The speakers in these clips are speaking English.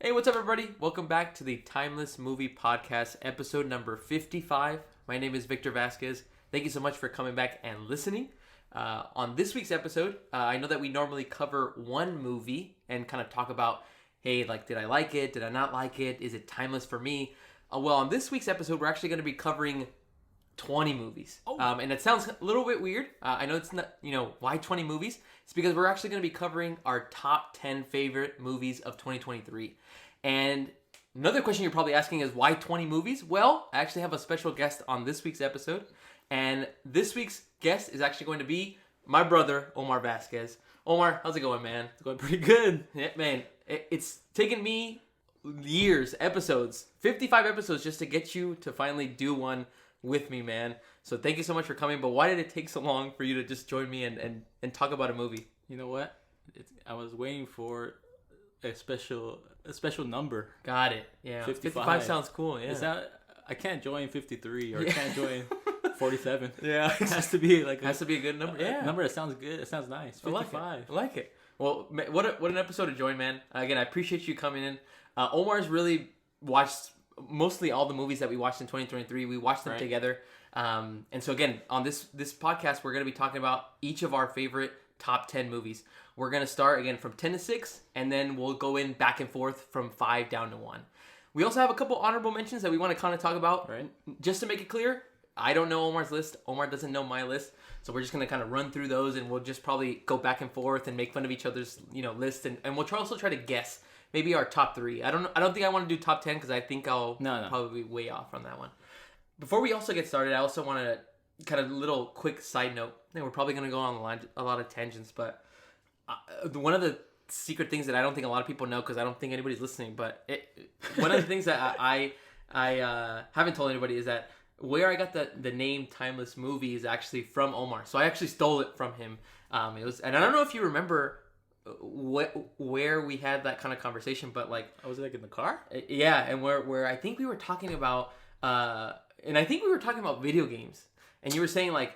Hey, what's up, everybody? Welcome back to the Timeless Movie Podcast, episode number 55. My name is Victor Vazquez. Thank you so much for coming back and listening. On this week's episode, I know that we normally cover one movie and kind of talk about, hey, like, did I like it? Did I not like it? Is it timeless for me? Well, on this week's episode, we're actually going to be covering 20 movies. And it sounds a little bit weird. I know it's not, why 20 movies? It's because we're actually going to be covering our top 10 favorite movies of 2023. And another question you're probably asking is, why 20 movies? Well, I actually have a special guest on this week's episode. And this week's guest is actually going to be my brother, Omar Vazquez. Omar, how's it going, man? It's going pretty good. Yeah, man. It's taken me years, 55 episodes just to get you to finally do one with me, man. So thank you so much for coming. But why did it take so long for you to just join me and talk about a movie? You know what? I was waiting for a special number. Got it. Yeah. 55 sounds cool. Yeah. I can't join 53 or I can't join 47. Yeah. It has to be like has to be a good number. A number that sounds good. It sounds nice. 55. I like it. Well, what an episode to join, man. Again, I appreciate you coming in. Omar's really watched mostly all the movies that we watched in 2023. We watched them together. And so again, on this podcast, we're going to be talking about each of our favorite top 10 movies. We're going to start again from 10 to 6, and then we'll go in back and forth from 5 down to 1. We also have a couple honorable mentions that we want to kind of talk about. Right. Just to make it clear, I don't know Omar's list. Omar doesn't know my list. So we're just going to kind of run through those, and we'll just probably go back and forth and make fun of each other's, lists, and we'll also try to guess maybe our top 3. I don't think I want to do top 10 because I think I'll probably be way off on that one. Before we also get started, I also want to kind of little quick side note. I think we're probably going to go on a lot of tangents, but one of the secret things that I don't think a lot of people know, because I don't think anybody's listening, but one of the things that I haven't told anybody is that where I got the name Timeless Movie is actually from Omar. So I actually stole it from him. And I don't know if you remember where we had that kind of conversation, but like, was it like in the car? Yeah, and where I think we were talking about video games, and you were saying like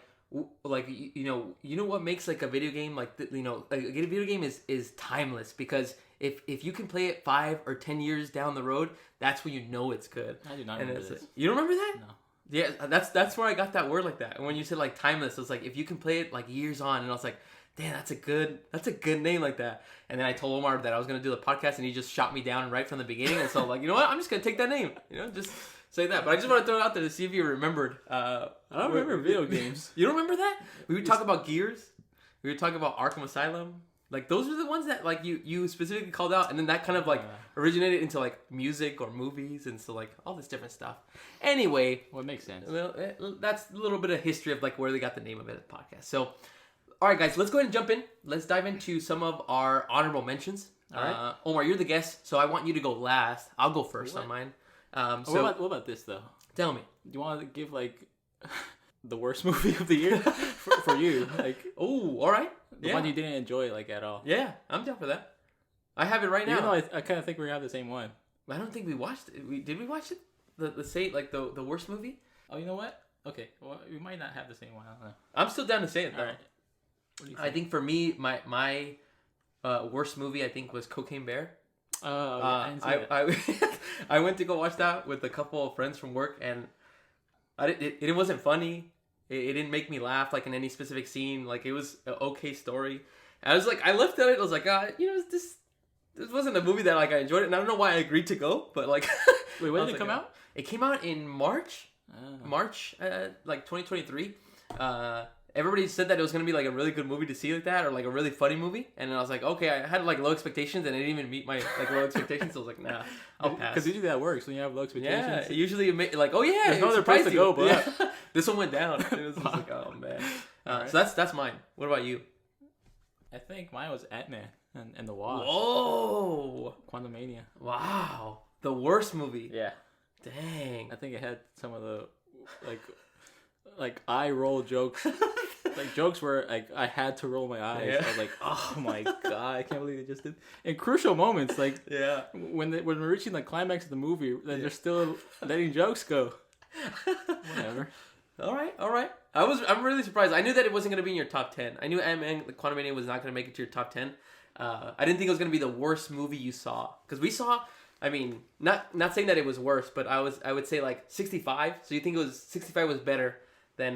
what makes like a video game like a video game is timeless, because if you can play it 5 or 10 years down the road, that's when you know it's good. I do not remember this. You don't remember that? No. Yeah, that's where I got that word like that. And when you said like timeless, it was like if you can play it like years on, and I was like, damn, that's a good name like that. And then I told Omar that I was gonna do the podcast, and he just shot me down right from the beginning. And so I'm like, you know what? I'm just gonna take that name. Just say that. But I just want to throw it out there to see if you remembered. I don't remember video games. You don't remember that? We would talk about Gears. We would talk about Arkham Asylum. Like those are the ones that like you specifically called out, and then that kind of like originated into like music or movies, and so like all this different stuff. Anyway, well, it makes sense. Well, that's a little bit of history of like where they got the name of it, the podcast. So, all right, guys, let's go ahead and jump in. Let's dive into some of our honorable mentions. All right, Omar, you're the guest, so I want you to go last. I'll go first on mine. What about this though? Tell me. Do you want to give like the worst movie of the year for you? Like, oh, all right. The one you didn't enjoy like at all. Yeah, I'm down for that. I have it right now. Even though I kind of think we have the same one. I don't think we watched it. Did we watch it? The worst movie? Oh, you know what? Okay, well, we might not have the same one. I don't know. I'm still down to say it though. All right. What do you think? I think for me, my worst movie I think was Cocaine Bear. I went to go watch that with a couple of friends from work, and it wasn't funny. It didn't make me laugh like in any specific scene. Like it was an okay story. I was like, I looked at it. I was like, this wasn't a movie that like I enjoyed it, and I don't know why I agreed to go. But like, wait, when did it come out? It came out in March, like 2023. Everybody said that it was gonna be like a really good movie to see like that, or like a really funny movie, and I was like, okay, I had like low expectations, and it didn't even meet my like low expectations. So I was like, nah, I'll pass. Because usually that works when you have low expectations. Yeah, usually like, oh yeah, there's no other place to go, but this one went down. It was just like, oh man. Right. So that's mine. What about you? I think mine was Ant-Man and the Wasp. Whoa, Quantumania. Wow, the worst movie. Yeah. Dang. I think it had some of the like eye roll jokes. Like jokes where like I had to roll my eyes. Yeah. I was like, oh my god, I can't believe they just did. In crucial moments, like when we're reaching the climax of the movie, then they're still letting jokes go. Whatever. All right. I'm really surprised. I knew that it wasn't going to be in your top 10. I knew Ant-Man Quantumania was not going to make it to your top 10. I didn't think it was going to be the worst movie you saw, because we saw I mean, not saying that it was worse, but I would say like 65. So you think it was 65 was better than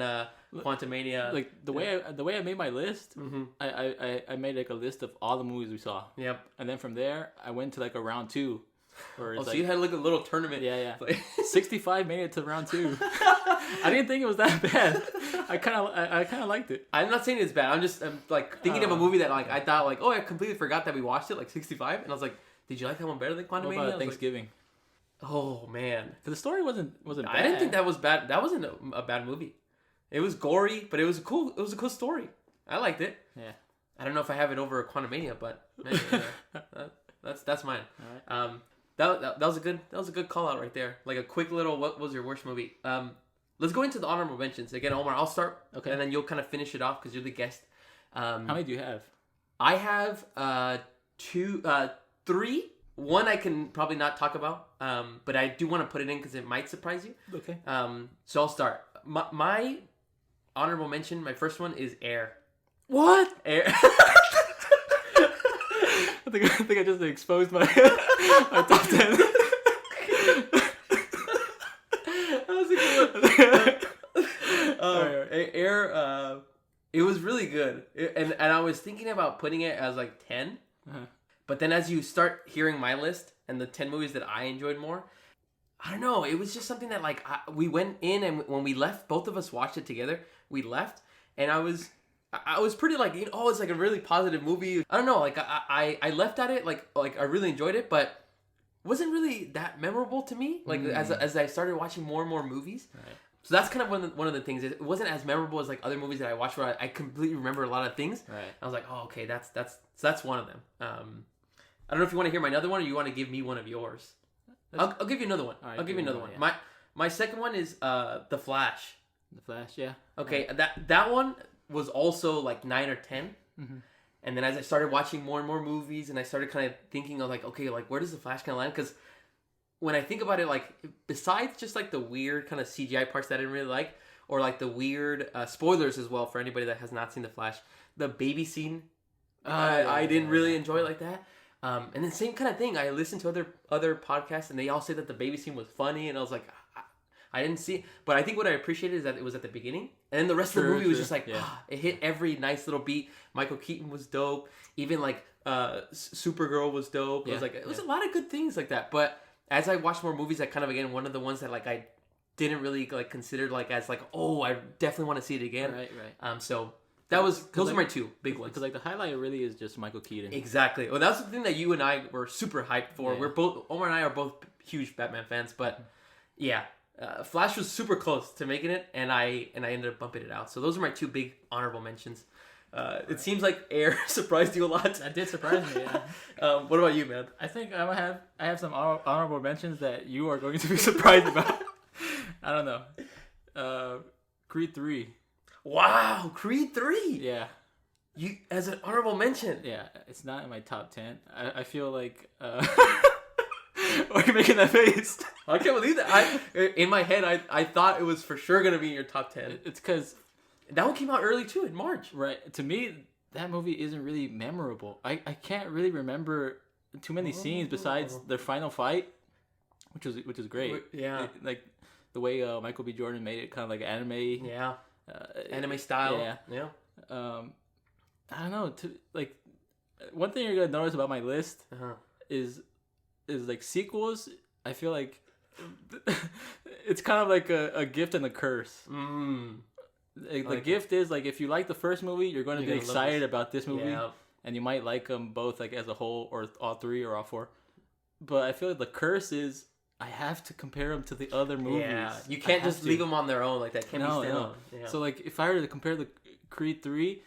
Quantumania? Like the way I made my list, I made like a list of all the movies we saw. Yep. And then from there, I went to like a round 2. So you had like a little tournament. Yeah. 65 made it to round 2. I didn't think it was that bad. I kind of liked it. I'm not saying it's bad. I'm like thinking of a movie that like I thought like, oh, I completely forgot that we watched it, like 65, and I was like, did you like that one better than Quantumania? What about Thanksgiving? Like, oh man, because the story wasn't bad. I didn't think that was bad. That wasn't a bad movie. It was gory, but it was a cool story. I liked it. Yeah. I don't know if I have it over Quantumania, but that's mine. All right. That was a good call out right there. Like a quick little, what was your worst movie? Let's go into the honorable mentions again. Omar, I'll start. Okay. And then you'll kind of finish it off because you're the guest. How many do you have? I have 3. One I can probably not talk about, but I do want to put it in because it might surprise you. Okay. So I'll start. My honorable mention, my first one is Air. What? Air. I think I just exposed my my top 10. That was a good one. Air. It was really good, and I was thinking about putting it as like 10. But then as you start hearing my list and the 10 movies that I enjoyed more, I don't know. It was just something that like we went in, and when we left, both of us watched it together. We left, and I was pretty like, it's like a really positive movie. I don't know. Like I left at it like I really enjoyed it, but wasn't really that memorable to me. Like as I started watching more and more movies. Right. So that's kind of one of the things. It wasn't as memorable as like other movies that I watched where I completely remember a lot of things. Right. I was like, oh, okay, that's one of them. I don't know if you want to hear my another one or you want to give me one of yours. I'll give you another one. Right, I'll give you another one. Yeah. My second one is The Flash. The Flash, yeah. Okay, that one was also like 9 or 10. Mm-hmm. And then as I started watching more and more movies, and I started kind of thinking of like, okay, like where does The Flash kind of land? Because when I think about it, like besides just like the weird kind of CGI parts that I didn't really like, or like the weird spoilers as well for anybody that has not seen The Flash, the baby scene, I didn't really enjoy it like that. And then same kind of thing. I listened to other podcasts, and they all say that the baby scene was funny, and I was like, I didn't see it. But I think what I appreciated is that it was at the beginning, and then the rest of the movie was just like, it hit every nice little beat. Michael Keaton was dope. Even like Supergirl was dope. It was like, it was a lot of good things like that. But as I watched more movies, I kind of, again, one of the ones that like I didn't really like consider like as like, oh, I definitely want to see it again. Right. So those are my two big ones. Because like the highlight really is just Michael Keaton. Exactly. Well, that's the thing that you and I were super hyped for. Yeah. Omar and I are both huge Batman fans, but yeah, Flash was super close to making it, and I ended up bumping it out. So those are my two big honorable mentions. It seems like Air surprised you a lot. That did surprise me. Yeah. What about you, man? I think I have some honorable mentions that you are going to be surprised about. I don't know. Creed 3. Wow, Creed 3. Yeah. You as an honorable mention. Yeah, it's not in my top 10. I feel like why are you making that face? I can't believe that. In my head I thought it was for sure gonna be in your top 10. It's because that one came out early too, in March. Right. To me, that movie isn't really memorable. I can't really remember too many scenes besides their final fight, which is great. Yeah. Like the way Michael B. Jordan made it kind of like anime. Yeah. Anime style. Yeah. I don't know. Like one thing you're gonna notice about my list is like sequels. I feel like it's kind of like a gift and a curse. The gift is like if you like the first movie, you're going to be excited about this movie, and you might like them both like as a whole, or all three, or all four. But I feel like the curse is I have to compare them to the other movies. Yeah, you can't just leave them on their own like that. Can't be standalone. Yeah. So like if I were to compare the Creed 3,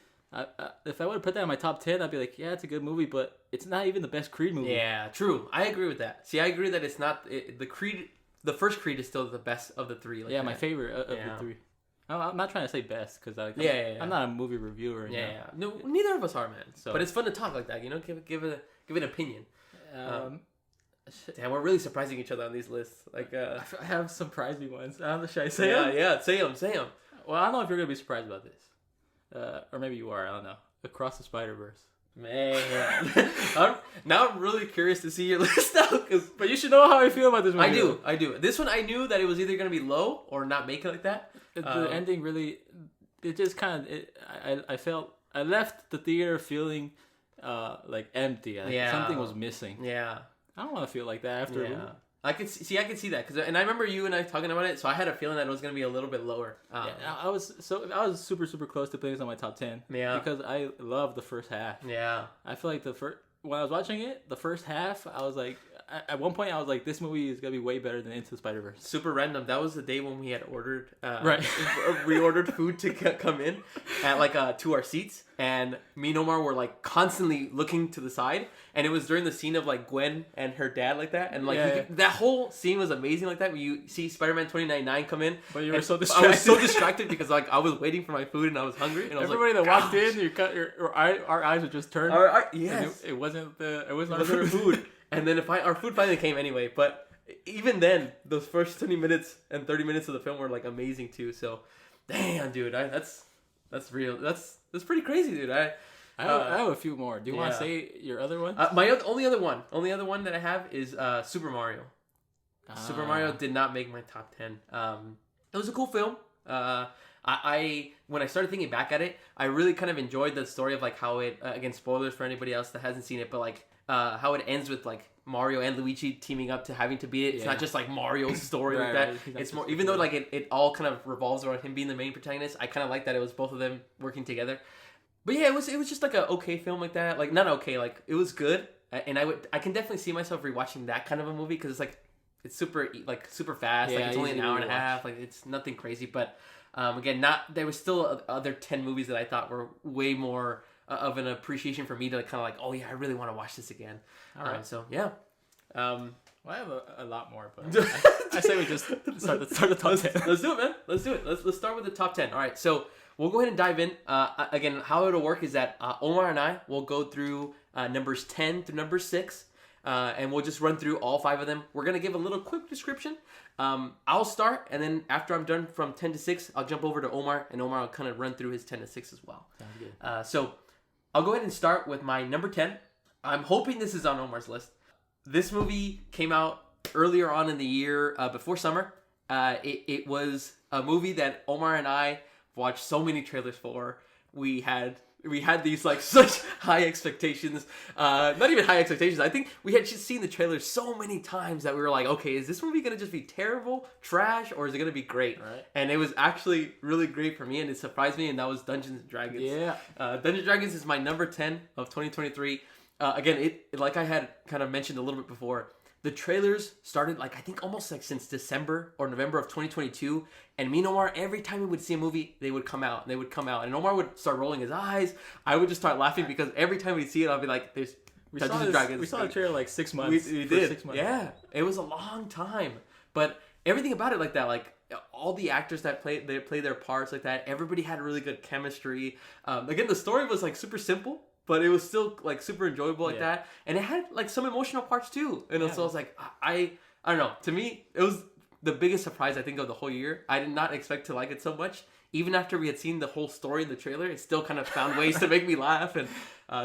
if I would have put that in my top 10, I'd be like, yeah, it's a good movie, but it's not even the best Creed movie. Yeah, true. I agree with that. See, I agree that it's not the Creed. The first Creed is still the best of the three. Like my favorite of the three. I'm not trying to say best because I'm not a movie reviewer. Yeah. No, neither of us are, man. So, but it's fun to talk like that. Give an opinion. Damn, we're really surprising each other on these lists. Like, I have surprising ones. I don't know, should I say them? Yeah, say them. Well, I don't know if you're gonna be surprised about this, or maybe you are. I don't know. Across the Spider-Verse. Man, I'm really curious to see your list now. But you should know how I feel about this movie. I do. This one I knew that it was either gonna be low or not make it like that. The ending really, it just kind of, I left the theater feeling like empty. Like something was missing. Yeah. I don't want to feel like that after. Yeah. I could see that and I remember you and I talking about it, so I had a feeling that it was gonna be a little bit lower. I was super close to putting this on my top 10. Yeah, because I love the first half. Yeah, I feel like when I was watching it, the first half, I was like, at one point I was like, this movie is gonna be way better than Into the Spider-Verse. Super random. That was the day when we had ordered, we ordered food to come in at to our seats, and me and Omar were like constantly looking to the side, and it was during the scene of like Gwen and her dad like that, and that whole scene was amazing like that. When you see Spider-Man 2099 come in, but you were so distracted. I was so distracted because like I was waiting for my food and I was hungry, and everybody that walked in, our eyes would just turn. Yes, it wasn't our food. And then our food finally came anyway, but even then, those first 20 minutes and 30 minutes of the film were like amazing too. So, damn, dude, that's real. That's pretty crazy, dude. I have a few more. Do you want to say your other one? My only other one that I have is Super Mario. Super Mario did not make my top 10. It was a cool film. I when I started thinking back at it, I really kind of enjoyed the story of like how it again, spoilers for anybody else that hasn't seen it, but like how it ends with like Mario and Luigi teaming up to having to beat it. It's not just like Mario's story like that. Right. It's more, even though like it all kind of revolves around him being the main protagonist. I kind of like that it was both of them working together. But yeah, it was just like a okay film like that. Like not okay, like it was good. And I can definitely see myself rewatching that kind of a movie because it's super fast. Like it's only an hour and a half. Like it's nothing crazy. But again, there was still other 10 movies that I thought were way more of an appreciation for me to like, kind of like, oh yeah, I really want to watch this again. All right, so yeah. Well, I have a lot more, but I say we just start the top 10. Let's do it, man. Let's do it. Let's start with the top 10. All right, so we'll go ahead and dive in. Again, how it'll work is that Omar and I will go through numbers 10 through number 6, and we'll just run through all 5 of them. We're gonna give a little quick description. I'll start, and then after I'm done from 10 to 6, I'll jump over to Omar, and Omar will kind of run through his 10 to 6 as well. Sounds good. So I'll go ahead and start with my number 10. I'm hoping this is on Omar's list. This movie came out earlier on in the year, before summer. It was a movie that Omar and I watched so many trailers for. We had these like such high expectations. Not even high expectations. I think we had just seen the trailers so many times that we were like, okay, is this movie gonna just be terrible, trash, or is it gonna be great? Right. And it was actually really great for me, and it surprised me. And that was Dungeons and Dragons. Yeah. Dungeons and Dragons is my number 10 of 2023. Again, it like I had kind of mentioned a little bit before. The trailers started like I think almost like since December or November of 2022, and me and Omar, every time we would see a movie, they would come out, and Omar would start rolling his eyes. I would just start laughing because every time we'd see it, I'd be like, "There's Dungeons and Dragons." We saw the trailer like 6 months. We did. 6 months. Yeah, it was a long time, but everything about it like that, like all the actors that played their parts like that, everybody had really good chemistry. Again, the story was like super simple, but it was still like super enjoyable like that, and it had like some emotional parts too. And so I was like, I don't know. To me, it was the biggest surprise I think of the whole year. I did not expect to like it so much. Even after we had seen the whole story in the trailer, it still kind of found ways to make me laugh, and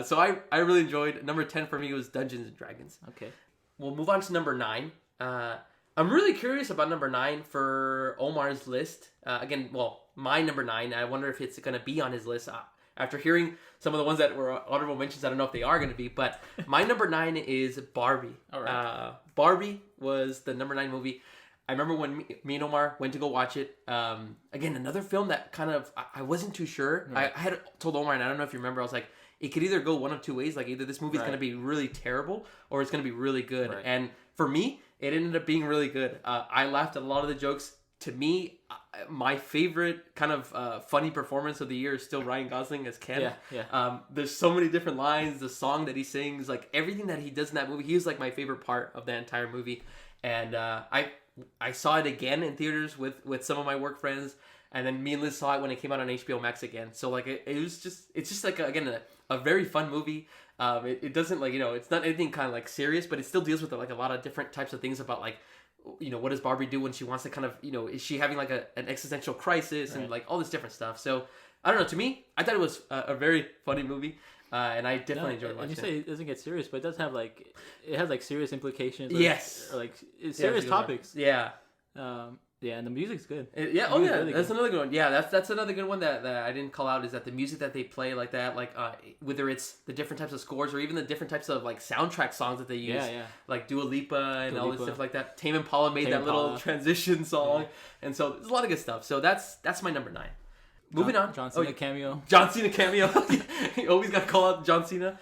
so I really enjoyed. Number 10 for me was Dungeons and Dragons. Okay, we'll move on to number 9. I'm really curious about number 9 for Omar's list. Again, well, my number 9. I wonder if it's gonna be on his list. After hearing some of the ones that were honorable mentions, I don't know if they are going to be, but my number 9 is Barbie. All right. Barbie was the number 9 movie. I remember when me and Omar went to go watch it. Again, another film that kind of, I wasn't too sure. Right. I had told Omar, and I don't know if you remember, I was like, it could either go one of two ways. Like either this movie is going to be really terrible or it's going to be really good. Right. And for me, it ended up being really good. I laughed at a lot of the jokes. To me, my favorite kind of funny performance of the year is still Ryan Gosling as Ken. Yeah. There's so many different lines, the song that he sings, like everything that he does in that movie. He was like my favorite part of that entire movie. And I saw it again in theaters with some of my work friends. And then me and Liz saw it when it came out on HBO Max again. So like it's just like again a very fun movie. It doesn't like, it's not anything kind of like serious, but it still deals with like a lot of different types of things about like, what does Barbie do when she wants to kind of, is she having like an existential crisis and like all this different stuff. So I don't know. To me, I thought it was a very funny movie. and I definitely enjoyed watching it. And you it. say it doesn't get serious, but it does have like it has like serious implications. Yes, or, like serious topics. Yeah. Yeah, and the music's good. Really that's another good one. Yeah, that's another good one that I didn't call out is that the music that they play like that, like whether it's the different types of scores or even the different types of like soundtrack songs that they use, like Dua Lipa and all this stuff like that. Tame Impala made that little transition song, and so there's a lot of good stuff. So that's my number 9. Moving on, John Cena cameo. John Cena cameo. You always got to call out John Cena.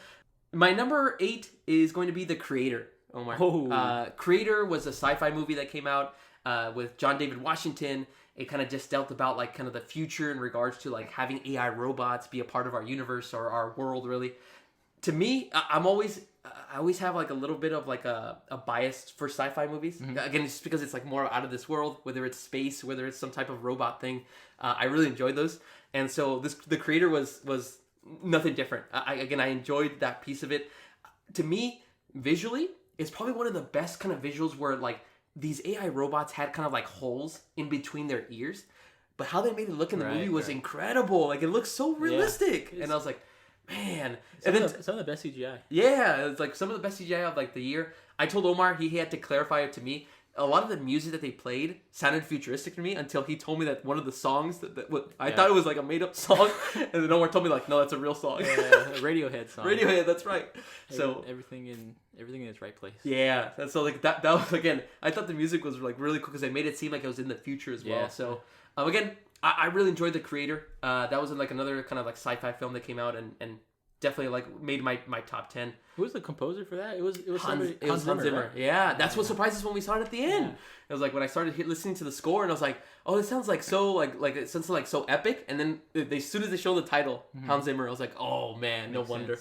My number 8 is going to be The Creator. Omar. Creator was a sci-fi movie that came out. With John David Washington. It kind of just dealt about like kind of the future in regards to like having AI robots be a part of our universe or our world. Really, to me, I always have like a little bit of like a bias for sci-fi movies. Again, just because it's like more out of this world, whether it's space, whether it's some type of robot thing. I really enjoyed those, and so The Creator was nothing different. I enjoyed that piece of it. To me, visually, it's probably one of the best kind of visuals where like these AI robots had kind of like holes in between their ears, but how they made it look in the movie was incredible. Like it looks so realistic, and I was like, man. Some of the best CGI. Yeah, it's like some of the best CGI of like the year. I told Omar he had to clarify it to me. A lot of the music that they played sounded futuristic to me until he told me that one of the songs I thought it was like a made up song, and then Omar told me like, no, that's a real song. Yeah, a Radiohead song. Radiohead, that's right. So everything in its right place. Yeah, and so like that was again. I thought the music was like really cool because they made it seem like it was in the future as well. So again, I really enjoyed The Creator. That was like another kind of like sci-fi film that came out and definitely like made my top 10. Who was the composer for that? It was Hans Zimmer. Right? Yeah, that's what surprised us when we saw it at the end. It was like when I started listening to the score and I was like, oh, this sounds like so like it sounds like so epic. And then as soon as they showed the title, Hans Zimmer, I was like, oh man, no wonder.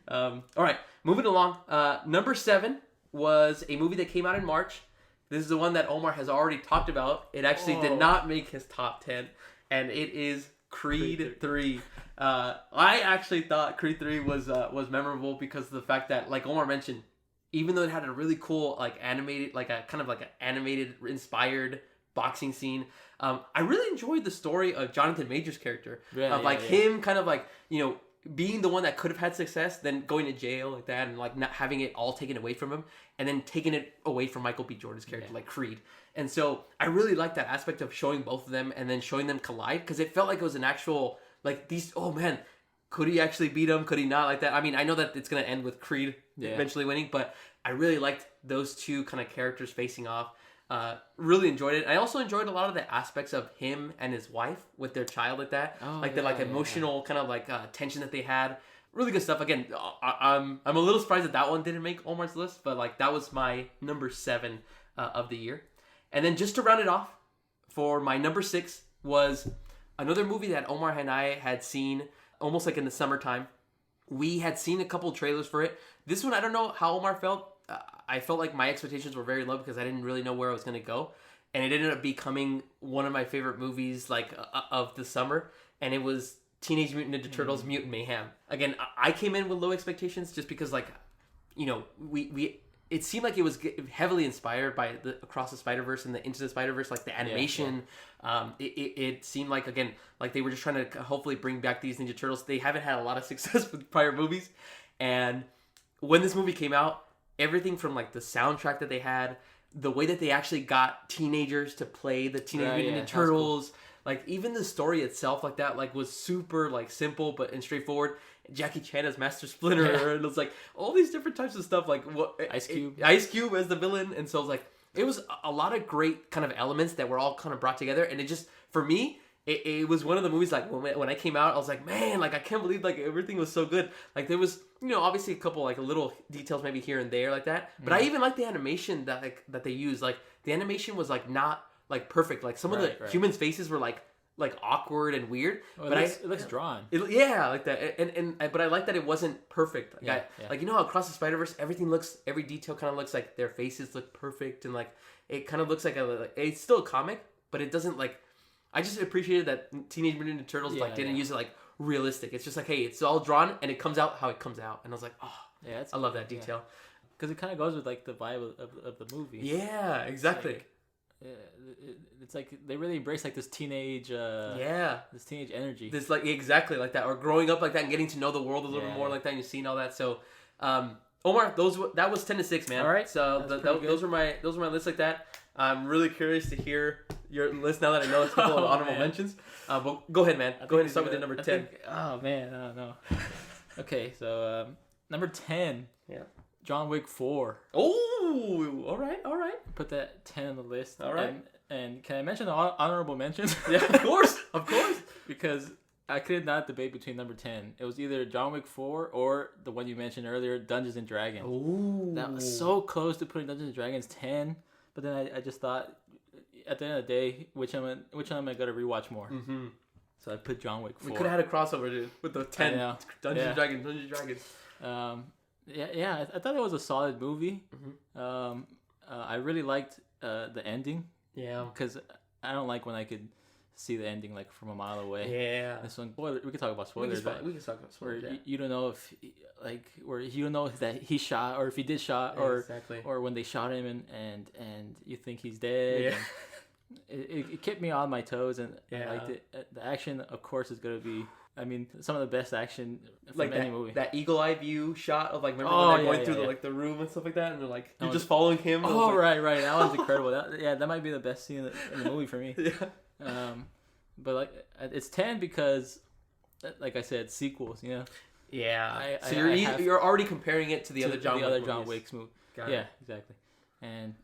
All right, moving along. Number 7 was a movie that came out in March. This is the one that Omar has already talked about. It actually did not make his top 10, and it is Creed 3. I actually thought Creed 3 was memorable because of the fact that, like Omar mentioned, even though it had a really cool like animated, like a kind of like an animated inspired boxing scene, I really enjoyed the story of Jonathan Major's character him kind of like being the one that could have had success, then going to jail like that, and like not having it all taken away from him, and then taking it away from Michael B. Jordan's character, like Creed. And so I really liked that aspect of showing both of them and then showing them collide, because it felt like it was an actual like these. Oh man, could he actually beat him? Could he not? Like that. I mean, I know that it's gonna end with Creed eventually winning, but I really liked those two kind of characters facing off. Really enjoyed it. I also enjoyed a lot of the aspects of him and his wife with their child like that. The emotional kind of like tension that they had. Really good stuff. Again, I'm a little surprised that one didn't make Omar's list, but like that was my number 7 of the year. And then just to round it off, for my number 6 was another movie that Omar and I had seen almost like in the summertime. We had seen a couple trailers for it. This one, I don't know how Omar felt. I felt like my expectations were very low because I didn't really know where I was going to go. And it ended up becoming one of my favorite movies like of the summer. And it was Teenage Mutant Ninja Turtles Mutant Mayhem. Again, I came in with low expectations just because like, we it seemed like it was heavily inspired by the Across the Spider-Verse and the Into the Spider-Verse, like the animation. It seemed like, again, like they were just trying to hopefully bring back these Ninja Turtles. They haven't had a lot of success with prior movies. And when this movie came out, everything from like the soundtrack that they had, the way that they actually got teenagers to play the Teenage Mutant Ninja Turtles, cool. Like even the story itself like that like was super like simple and straightforward. Jackie Chan as Master Splinter, and it was like all these different types of stuff, like Ice Cube as the villain. And so it was like it was a lot of great kind of elements that were all kind of brought together. And it just, for me, it was one of the movies like when I came out, I was like, man, like I can't believe like everything was so good. Like there was, obviously a couple like little details maybe here and there like that, but I even liked the animation that they used. Like the animation was like not like perfect. Like some of the humans' faces were like awkward and weird, but it looks drawn. Like that, and but I like that it wasn't perfect. Like how Across the Spider-Verse, every detail kind of looks like their faces look perfect, and like it kind of looks like it's still a comic, but it doesn't like. I just appreciated that Teenage Mutant Ninja Turtles didn't use it like realistic. It's just like, hey, it's all drawn and it comes out how it comes out, and I was like, oh, I love that detail because it kind of goes with like the vibe of the movie. Yeah, exactly. it's like they really embrace like this teenage this teenage energy, this like exactly like that, or growing up like that and getting to know the world a little bit more like that, and you've seen all that. So Omar, that was 10-6, man. All right, so those were my lists like that. I'm really curious to hear your list now that I know it's a couple of honorable mentions. But go ahead, man. Go ahead and start with your number 10. Oh man, I don't know. Okay, so number 10. Yeah. John Wick 4. Oh, all right. Put that 10 on the list. All right. And can I mention the honorable mentions? Yeah, of course. Because I could not debate between number 10. It was either John Wick 4 or the one you mentioned earlier, Dungeons and Dragons. Ooh. That was so close to putting Dungeons and Dragons 10, but then I just thought, at the end of the day, which one am I gonna rewatch more? Mm-hmm. So I put John Wick 4. We could have had a crossover, dude, with the 10 Dungeons and Dragons. I thought it was a solid movie. Mm-hmm. I really liked the ending. Yeah. Because I don't like when I could see the ending like from a mile away. Yeah. This one, we could talk about spoilers. We can talk about spoilers. Where you don't know if where you don't know that he shot or if he did shot or when they shot him and you think he's dead. Yeah. It kept me on my toes, and I liked it. The action, of course, is gonna be. I mean, some of the best action from like any movie. That eagle eye view shot of like remember when they're going through the room and stuff like that, and they're like you're just following him. Oh right, that was incredible. That might be the best scene in the movie for me. Yeah. But like it's 10 because, like I said, sequels. You know. Yeah. So you're already comparing it to the other John Wick's movie. Yeah, exactly. And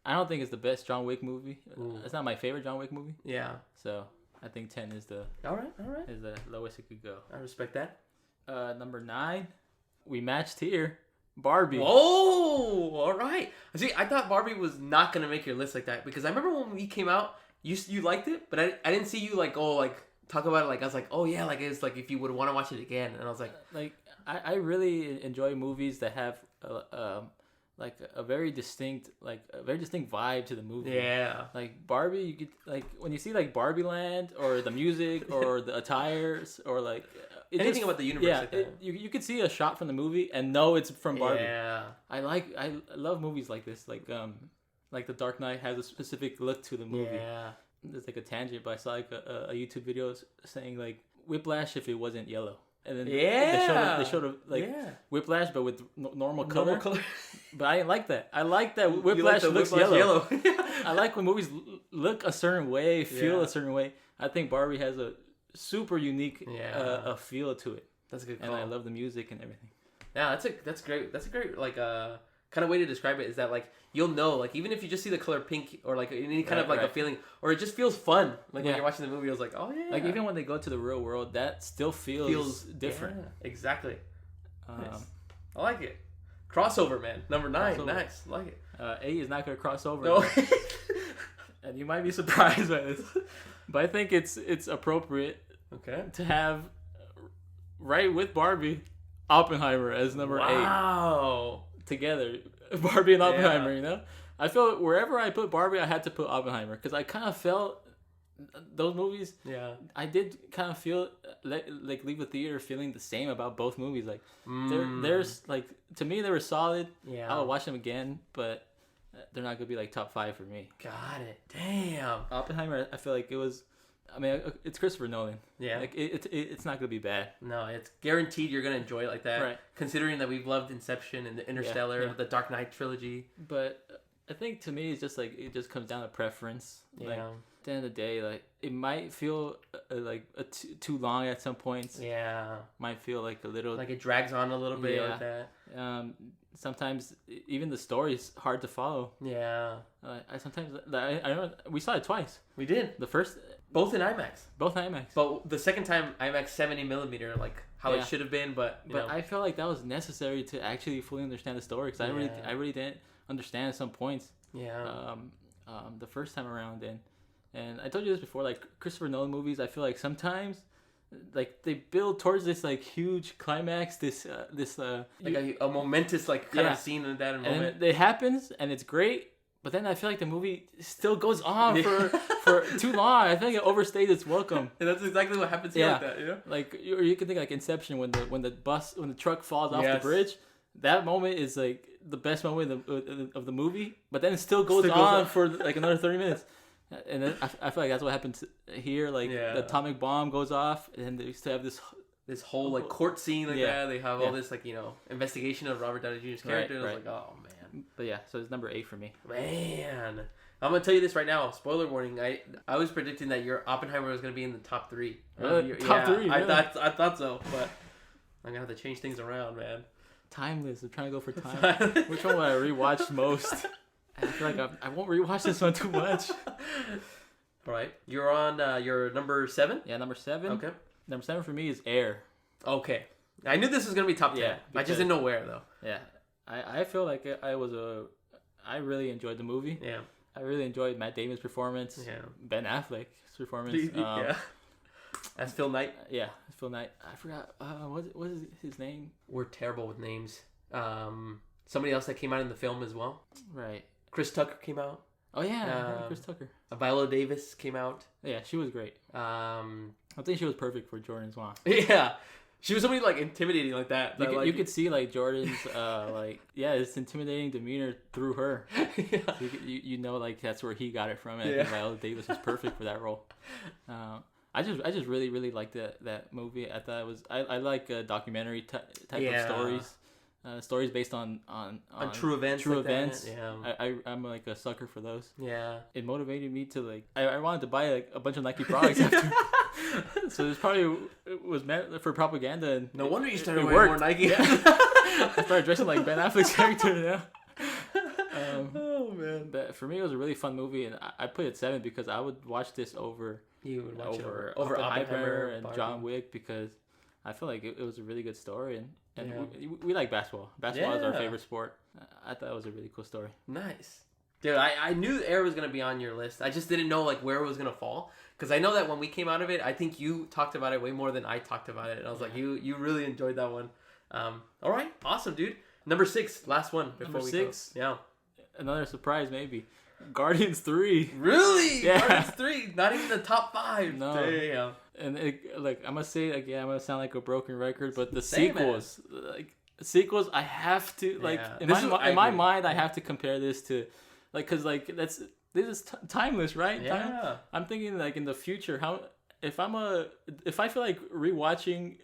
I don't think it's the best John Wick movie. Ooh. It's not my favorite John Wick movie. Yeah. So I think 10 is the is the lowest it could go. I respect that. Number 9, we matched here. Barbie. Oh, all right. See, I thought Barbie was not gonna make your list like that because I remember when we came out, you liked it, but I didn't see you talk about it. Like I was like, oh yeah, like it's like if you would want to watch it again, and I was like I really enjoy movies that have a very distinct vibe to the movie. Yeah. Like Barbie, you could when you see Barbie Land or the music or the attires or anything about the universe. Yeah, like that. You could see a shot from the movie and know it's from Barbie. Yeah. I love movies like this. Like The Dark Knight has a specific look to the movie. Yeah. There's a tangent, but I saw a YouTube video saying Whiplash if it wasn't yellow. And then they showed Whiplash, but with normal color. But I didn't like that. I like that Whiplash looks yellow. I like when movies look a certain way, feel a certain way. I think Barbie has a super unique a feel to it. That's a good call. And I love the music and everything. Yeah, that's great. That's a great kind of way to describe it is that you'll know even if you just see the color pink or any kind of a feeling or it just feels fun when you're watching the movie. I was like, oh yeah. Even when they go to the real world, that still feels different. Yeah, exactly. Nice. I like it. Crossover, man. Number 9. Nice. I like it. 8 is not gonna cross over. No. And you might be surprised by this, but I think it's appropriate. Okay. To have right with Barbie, Oppenheimer as number 8. Wow. Together, Barbie and Oppenheimer, you know? I feel wherever I put Barbie, I had to put Oppenheimer because I kind of felt those movies. Yeah. I did kind of feel leave the theater feeling the same about both movies. There's to me they were solid. Yeah. I would watch them again, but they're not gonna be top 5 for me. Got it. Damn. Oppenheimer, I feel like it was. I mean, it's Christopher Nolan. Yeah. It's not gonna be bad. No, it's guaranteed you're gonna enjoy it like that. Right. Considering that we've loved Inception and the Interstellar, the Dark Knight trilogy. But I think to me, it's just it just comes down to preference. Yeah. At the end of the day, it might feel too long at some points. Yeah. Might feel a little. It drags on a little bit like that. Sometimes even the story's hard to follow. Yeah. I remember we saw it twice. We did. The first. Both in IMAX. But the second time, IMAX 70mm, how it should have been, but I felt like that was necessary to actually fully understand the story because I really didn't understand some points. Yeah. The first time around, and I told you this before. Christopher Nolan movies, I feel like sometimes, they build towards this huge climax, a momentous kind of scene in that moment. And it happens, and it's great. But then I feel like the movie still goes on for too long. I feel like it overstayed its welcome. And that's exactly what happens here with that, you know? Or you can think Inception when the truck falls off the bridge. that moment is like the best moment of the movie, but then it still goes on for like another 30 minutes. And then I feel like that's what happened here. Like the atomic bomb goes off, and they still have this whole like court scene like that. They have all this like investigation of Robert Downey Jr.'s character. And I was like, oh man. But yeah, so it's number 8 for me. Man, I'm gonna tell you this right now. Spoiler warning. I was predicting that your Oppenheimer was gonna be in the top 3. Top 3. Really? I thought so, but I'm gonna have to change things around, man. Timeless. I'm trying to go for time. Which one would I rewatch most? I feel like I won't rewatch this one too much. All right, you're on your number 7. Yeah, number 7. Okay. Number 7 for me is Air. Okay. I knew this was gonna be top 10. I just didn't know where though. Yeah, I feel like I really enjoyed the movie. Yeah. I really enjoyed Matt Damon's performance. Yeah. Ben Affleck's performance. As Phil Knight. Yeah, Phil Knight. I forgot what is his name. We're terrible with names. Somebody else that came out in the film as well. Right. Chris Tucker came out. Oh yeah, Chris Tucker. Viola Davis came out. Yeah, she was great. I think she was perfect for Jordan Swan. Yeah. She was somebody like intimidating like that. You could see like Jordan's this intimidating demeanor through her. Yeah. So you know like that's where he got it from. And I think Viola Davis was perfect for that role. I just really really liked that movie. I thought it was I like documentary type of stories. Stories based on true events. True like events. That. Yeah. I'm like a sucker for those. Yeah. It motivated me to like I wanted to buy like a bunch of Nike products after. So it probably was meant for propaganda. And no wonder you started wearing more Nike. Yeah. I started dressing like Ben Affleck's character now. Oh man. But for me, it was a really fun movie, and I put it 7 because I would watch this over Oppenheimer and Barbie. John Wick because I feel like it was a really good story, and we like basketball. Basketball is our favorite sport. I thought it was a really cool story. Nice. Dude, I knew Air was going to be on your list. I just didn't know like where it was going to fall. Because I know that when we came out of it, I think you talked about it way more than I talked about it. And I was like, you really enjoyed that one. All right. Awesome, dude. Number 6. Last one. Number 6? Yeah. Another surprise, maybe. Guardians 3. Really? Yeah. Guardians 3? Not even the top 5. No. Damn. And I'm going to say it again. I'm going to sound like a broken record. But the sequels. Sequels, I have to. Like, in my mind, I have to compare this to... Like, because, like, this is timeless, right? Yeah. I'm thinking, like, in the future, if I feel like rewatching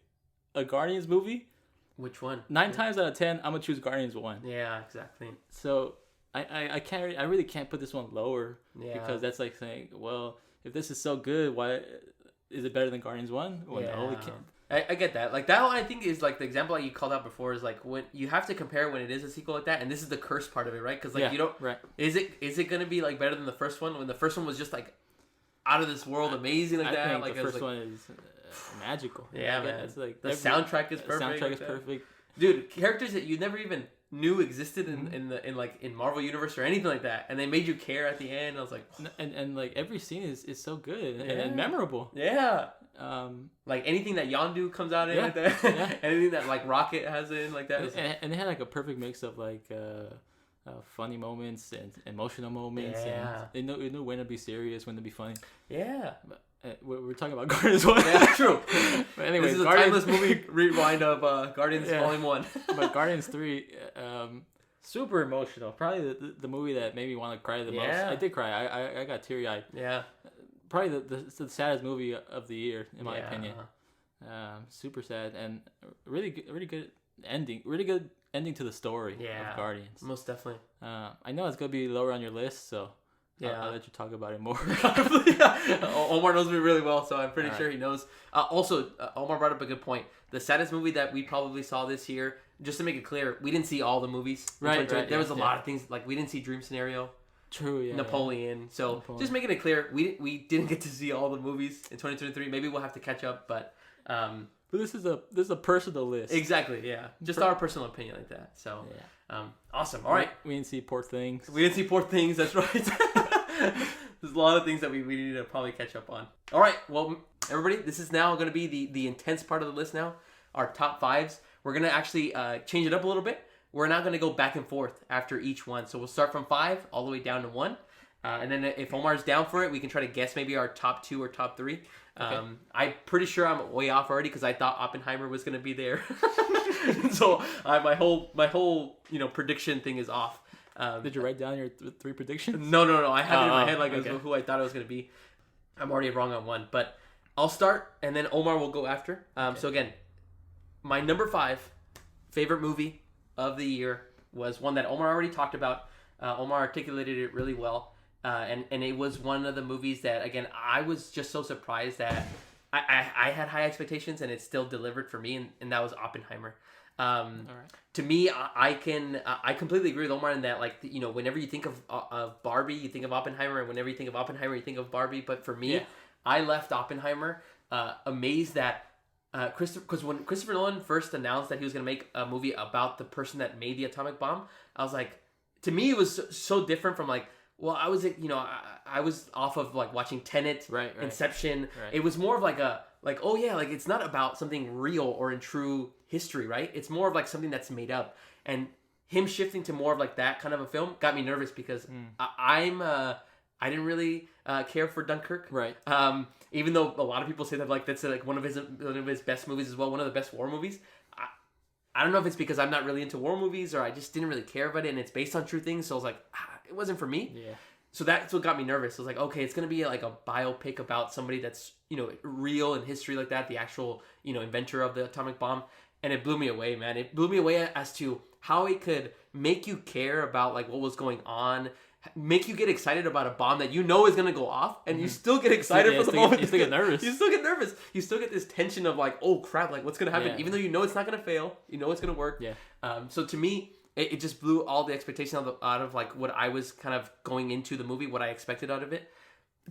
a Guardians movie... Which one? 9 times out of 10, I'm going to choose Guardians 1. Yeah, exactly. So, I really can't put this one lower. Yeah. Because that's like saying, well, if this is so good, why... Is it better than Guardians 1? Well, no, it can't. I get that. Like, that one, I think, is, like, the example that you called out before is, like, when you have to compare when it is a sequel like that, and this is the cursed part of it, right? Because, like, you don't... Right. Is it going to be, like, better than the first one? When the first one was just, like, out of this world, amazing like that? I think like, the first one is magical. Yeah, man. It's like the soundtrack is perfect. The soundtrack is perfect. Dude, characters that you never even knew existed in Marvel Universe or anything like that, and they made you care at the end. I was like... And like, every scene is so good and memorable. Yeah. Like anything that Yondu comes out in like that, anything that like Rocket has in like that, and they had like a perfect mix of like funny moments and emotional moments. Yeah, and they knew when to be serious, when to be funny. Yeah, but, we're talking about Guardians 1. Yeah, true. But anyway, this is a timeless movie rewind of Guardians Volume 1. But Guardians 3, super emotional. Probably the movie that made me want to cry the most. I did cry. I got teary eyed. Yeah. Probably the saddest movie of the year, in my opinion. Super sad and really good ending. Really good ending to the story of Guardians. Most definitely. I know it's gonna be lower on your list, so I'll let you talk about it more. Omar knows me really well, so I'm pretty sure he knows. Also, Omar brought up a good point. The saddest movie that we probably saw this year, just to make it clear, we didn't see all the movies. Right. There was a lot of things, like we didn't see Dream Scenario. True, yeah. Napoleon. So Napoleon. Just making it clear, we didn't get to see all the movies in 2023. Maybe we'll have to catch up, but this is a personal list. Exactly, yeah. Just our personal opinion like that. So awesome. All right. We didn't see Poor Things. We didn't see Poor Things, that's right. There's a lot of things that we need to probably catch up on. All right, well, everybody, this is now going to be the intense part of the list now, our top 5s. We're going to actually change it up a little bit. We're not going to go back and forth after each one. So we'll start from 5 all the way down to 1. And then if Omar's down for it, we can try to guess maybe our top 2 or top 3. Okay. I'm pretty sure I'm way off already because I thought Oppenheimer was going to be there. So my whole prediction thing is off. Did you write down your 3 predictions? No. I have it in my head like who I thought it was gonna be. I'm already wrong on one, but I'll start and then Omar will go after. So again, my number 5 favorite movie of the year was one that Omar already talked about. Omar articulated it really well, and it was one of the movies that again I was just so surprised that I had high expectations and it still delivered for me, and that was Oppenheimer. All right. To me, I completely agree with Omar in that, like, whenever you think of Barbie, you think of Oppenheimer, and whenever you think of Oppenheimer, you think of Barbie. But for me, I left Oppenheimer amazed that because when Christopher Nolan first announced that he was going to make a movie about the person that made the atomic bomb, I was like, to me, it was so different from like, well, I was I was off of like watching Tenet, right. Inception. Right. It was more of like oh yeah, like it's not about something real or in true history, right? It's more of like something that's made up. And him shifting to more of like that kind of a film got me nervous because I didn't really care for Dunkirk, right? Even though a lot of people say that like that's like one of his best movies as well, one of the best war movies. I don't know if it's because I'm not really into war movies or I just didn't really care about it, and it's based on true things, so I was like, it wasn't for me. Yeah. So that's what got me nervous. I was like, okay, it's gonna be like a biopic about somebody that's real in history like that, the actual inventor of the atomic bomb, and it blew me away, man. It blew me away as to how it could make you care about like what was going on, make you get excited about a bomb that is gonna go off, and you still get excited for the moment. You still get nervous. You still get nervous. You still get this tension of like, oh crap, like what's gonna happen? Even though it's not gonna fail, it's gonna work. Yeah. So to me, it just blew all the expectation out of like what I was kind of going into the movie, what I expected out of it.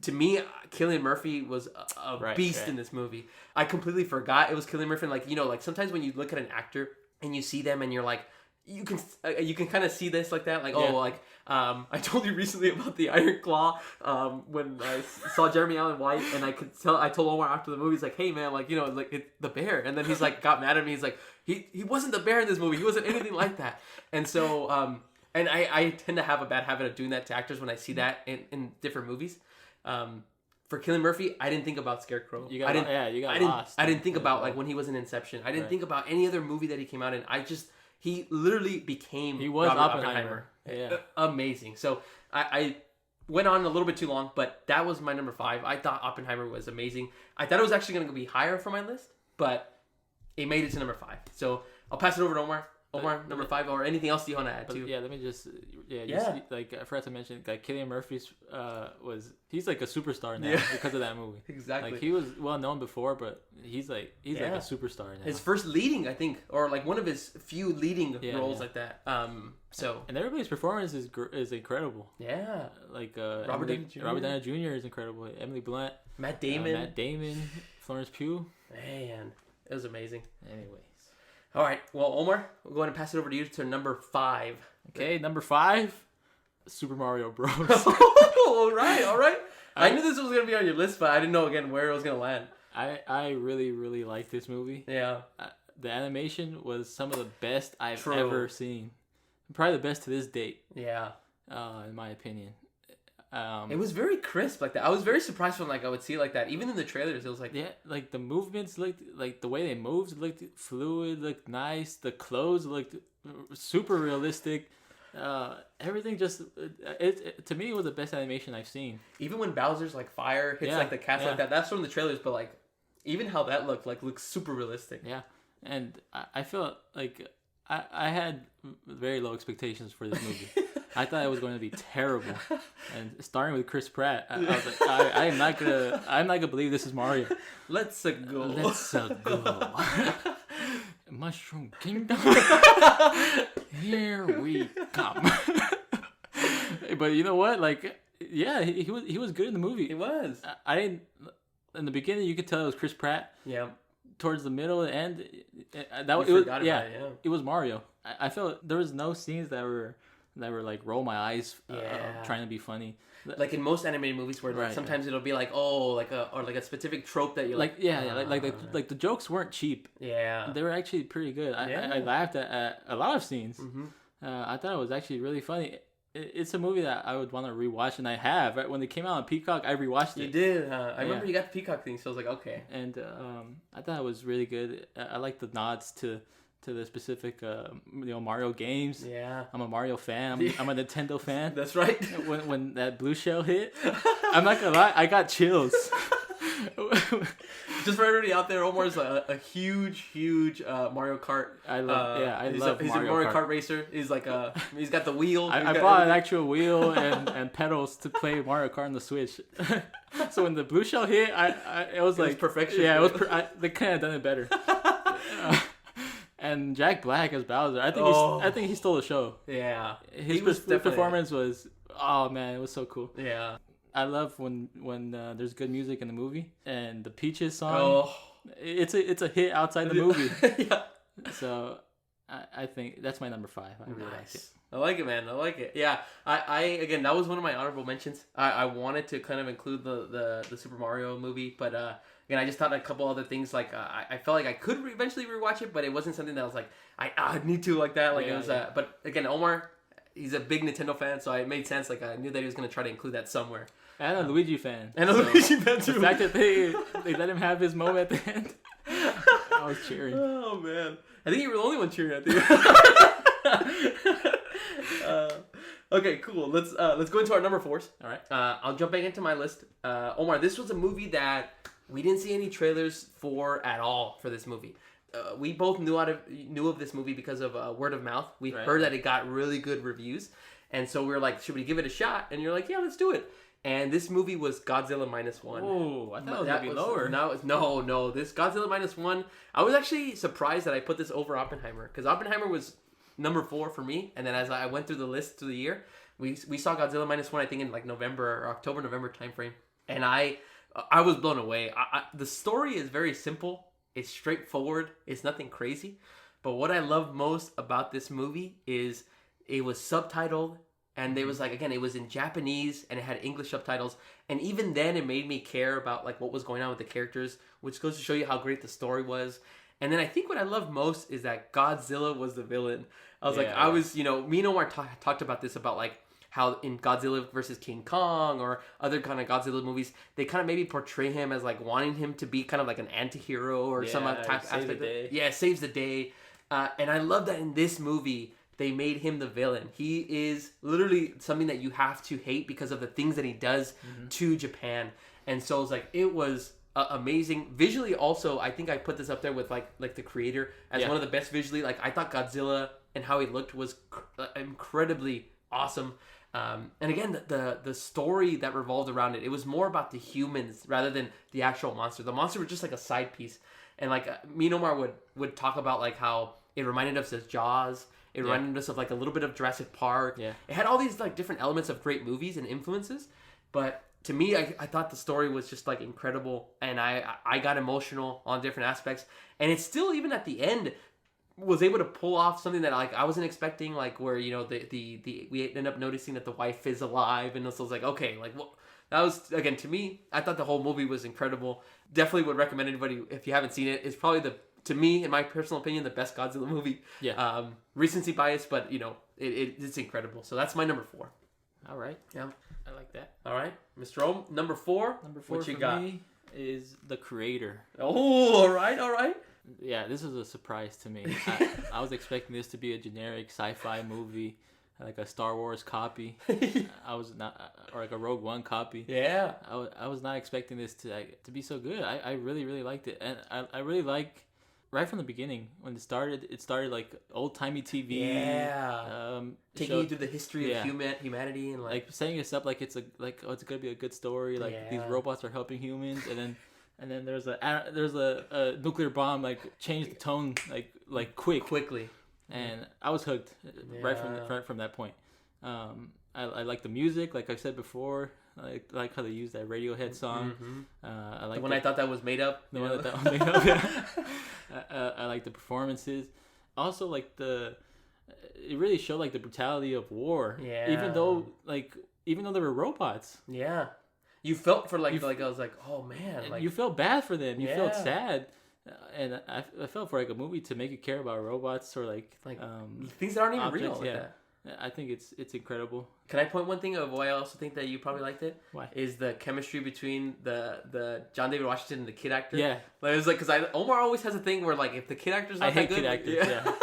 To me, Cillian Murphy was a beast in this movie. I completely forgot it was Cillian Murphy. Like like sometimes when you look at an actor and you see them and you're like, you can kind of see this like that, like I told you recently about the Iron Claw when I saw Jeremy Allen White, and I told Omar after the movie, he's like, hey man, like like it's the bear, and then he's like got mad at me, he's like he wasn't the bear in this movie, he wasn't anything like that. And so and I tend to have a bad habit of doing that to actors when I see that in different movies. For Cillian Murphy, I didn't think about Scarecrow. You got lost. I didn't think about like when he was in Inception. I didn't think about any other movie that he came out in. He literally became Robert Oppenheimer. Yeah. Amazing. So I went on a little bit too long, but that was my number 5. I thought Oppenheimer was amazing. I thought it was actually going to be higher for my list, but it made it to number 5. So I'll pass it over to Omar. Omar, number 5, or anything else you want to add to? Yeah, let me just like I forgot to mention, like Cillian Murphy's he's like a superstar now because of that movie. Exactly. Like he was well known before, but he's like a superstar now. His first leading, I think, or like one of his few leading roles like that. So and everybody's performance is incredible. Yeah. Like Robert Downey Jr. is incredible. Emily Blunt, Matt Damon, Florence Pugh. Man, it was amazing. Anyways. All right. Well, Omar, we'll go ahead and pass it over to you to number 5. Okay, number 5, Super Mario Bros. All right. I knew this was going to be on your list, but I didn't know, again, where it was going to land. I really, really like this movie. Yeah. The animation was some of the best I've ever seen. Probably the best to this date. Yeah. In my opinion. It was very crisp like that. I was very surprised when like I would see it like that. Even in the trailers, it was like like the movements looked like the way they moved looked fluid, looked nice. The clothes looked super realistic. Everything just it to me it was the best animation I've seen. Even when Bowser's like fire hits like the castle like that. That's from the trailers, but like even how that looks super realistic. Yeah, and I felt like I had very low expectations for this movie. I thought it was going to be terrible, and starting with Chris Pratt, I was like, I'm not gonna believe this is Mario. Let's go. Mushroom Kingdom. Here we come. But you know what? Like, yeah, he was good in the movie. He was. I didn't. In the beginning, you could tell it was Chris Pratt. Yeah. Towards the middle and end, it was Mario. I felt there was no scenes that were like roll my eyes trying to be funny. Like in most animated movies where sometimes it'll be like a specific trope that you like the jokes weren't cheap. Yeah. They were actually pretty good. I laughed at a lot of scenes. Mm-hmm. I thought it was actually really funny. It's a movie that I would want to rewatch, and I have. Right when it came out on Peacock, I rewatched it. You did, huh? I remember you got the Peacock thing, so I was like, okay. And I thought it was really good. I like the nods to to the specific Mario games. Yeah. I'm a Mario fan. I'm a Nintendo fan. That's right. When that blue shell hit, I'm not gonna lie, I got chills. Just for everybody out there, Omar's a huge Mario Kart. I love he's Mario a Mario Kart. Kart racer. He's like he's got the wheel. I bought an actual wheel and pedals to play Mario Kart on the Switch. So when the blue shell hit, it was like perfection. Yeah, they couldn't have done it better. And Jack Black as Bowser, I think he stole the show. Yeah, his performance was, oh man, it was so cool. Yeah, I love when there's good music in the movie, and the Peaches song. Oh, it's a hit outside the movie. Yeah. So I think that's my number 5. I really like it. I like it, man. I like it. Yeah. I again, that was one of my honorable mentions. I wanted to kind of include the Super Mario movie, but again, I just thought a couple other things. Like I felt like I could eventually rewatch it, but it wasn't something that I was like I need to like that. Like it was. But again, Omar, he's a big Nintendo fan, so it made sense. Like I knew that he was gonna try to include that somewhere. And a Luigi fan. And a Luigi fan too. The fact that they let him have his moment at the end, I was cheering. Oh man, I think you were the only one cheering at the end. Okay, cool. Let's go into our number 4s. All right. I'll jump back into my list. Omar, this was a movie that we didn't see any trailers for at all for this movie. We both knew of this movie because of word of mouth. We heard that it got really good reviews, and so we were like, should we give it a shot? And you're like, yeah, let's do it. And this movie was Godzilla -1. Oh, I thought it was gonna be lower. No. This Godzilla -1. I was actually surprised that I put this over Oppenheimer, because Oppenheimer was number 4 for me. And then as I went through the list through the year, we saw Godzilla -1, I think in like October-November timeframe, and I was blown away. The story is very simple. It's straightforward. It's nothing crazy. But what I love most about this movie is it was subtitled. And there was it was in Japanese and it had English subtitles. And even then it made me care about like what was going on with the characters, which goes to show you how great the story was. And then I think what I love most is that Godzilla was the villain. I was me and Omar talked about this, about like how in Godzilla versus King Kong or other kind of Godzilla movies, they kind of maybe portray him as like wanting him to be kind of like an anti-hero or some type aspect. Yeah, saves the day. And I love that in this movie, they made him the villain. He is literally something that you have to hate because of the things that he does to Japan. And so it was amazing. Visually also, I think I put this up there with like the creator as one of the best visually. Like I thought Godzilla and how he looked was incredibly awesome. And again, the story that revolved around it was more about the humans rather than the actual monster. The monster was just like a side piece. And like me and Omar would talk about like how it reminded us of Jaws. It reminded us of like a little bit of Jurassic Park. Yeah. It had all these like different elements of great movies and influences. But to me, I thought the story was just like incredible. And I got emotional on different aspects. And it's still, even at the end, was able to pull off something that like I wasn't expecting, like where, we end up noticing that the wife is alive. And so I was like, okay, like well, that was, again, to me, I thought the whole movie was incredible. Definitely would recommend anybody, if you haven't seen it, it's probably to me, in my personal opinion, the best Godzilla movie. Yeah. Recency bias, but it's incredible. So that's my number 4. All right. Yeah. I like that. All right, Mr. Ohm, number 4. What you got? Me is The Creator. Oh, all right. Yeah, this is a surprise to me. I was expecting this to be a generic sci-fi movie, like a Star Wars copy. I was not, or like a Rogue One copy. Yeah. I was not expecting this to be so good. I really, really liked it, and I really like. Right from the beginning, when it started like old-timey TV. Yeah. Taking you through the history of humanity and like setting us up like it's gonna be a good story. Like these robots are helping humans, and then there's a nuclear bomb like changed the tone like quickly. And I was hooked right from that point. I like the music, like I said before. I like how they use that Radiohead song. I like the one I thought that was made up. The one that was made up. Yeah. I like the performances. Also, like it really showed like the brutality of war. Yeah. Even though there were robots. Yeah. You felt for I was like, oh man. Like, you felt bad for them. You felt sad. And I felt for like a movie to make you care about robots or like things that aren't even real. Yeah. I think it's incredible. Can I point one thing of why I also think that you probably liked it? Why? Is the chemistry between the John David Washington and the kid actor. Yeah. Like, it was like, because Omar always has a thing where, like, if the kid actor's not that good. I hate kid actors,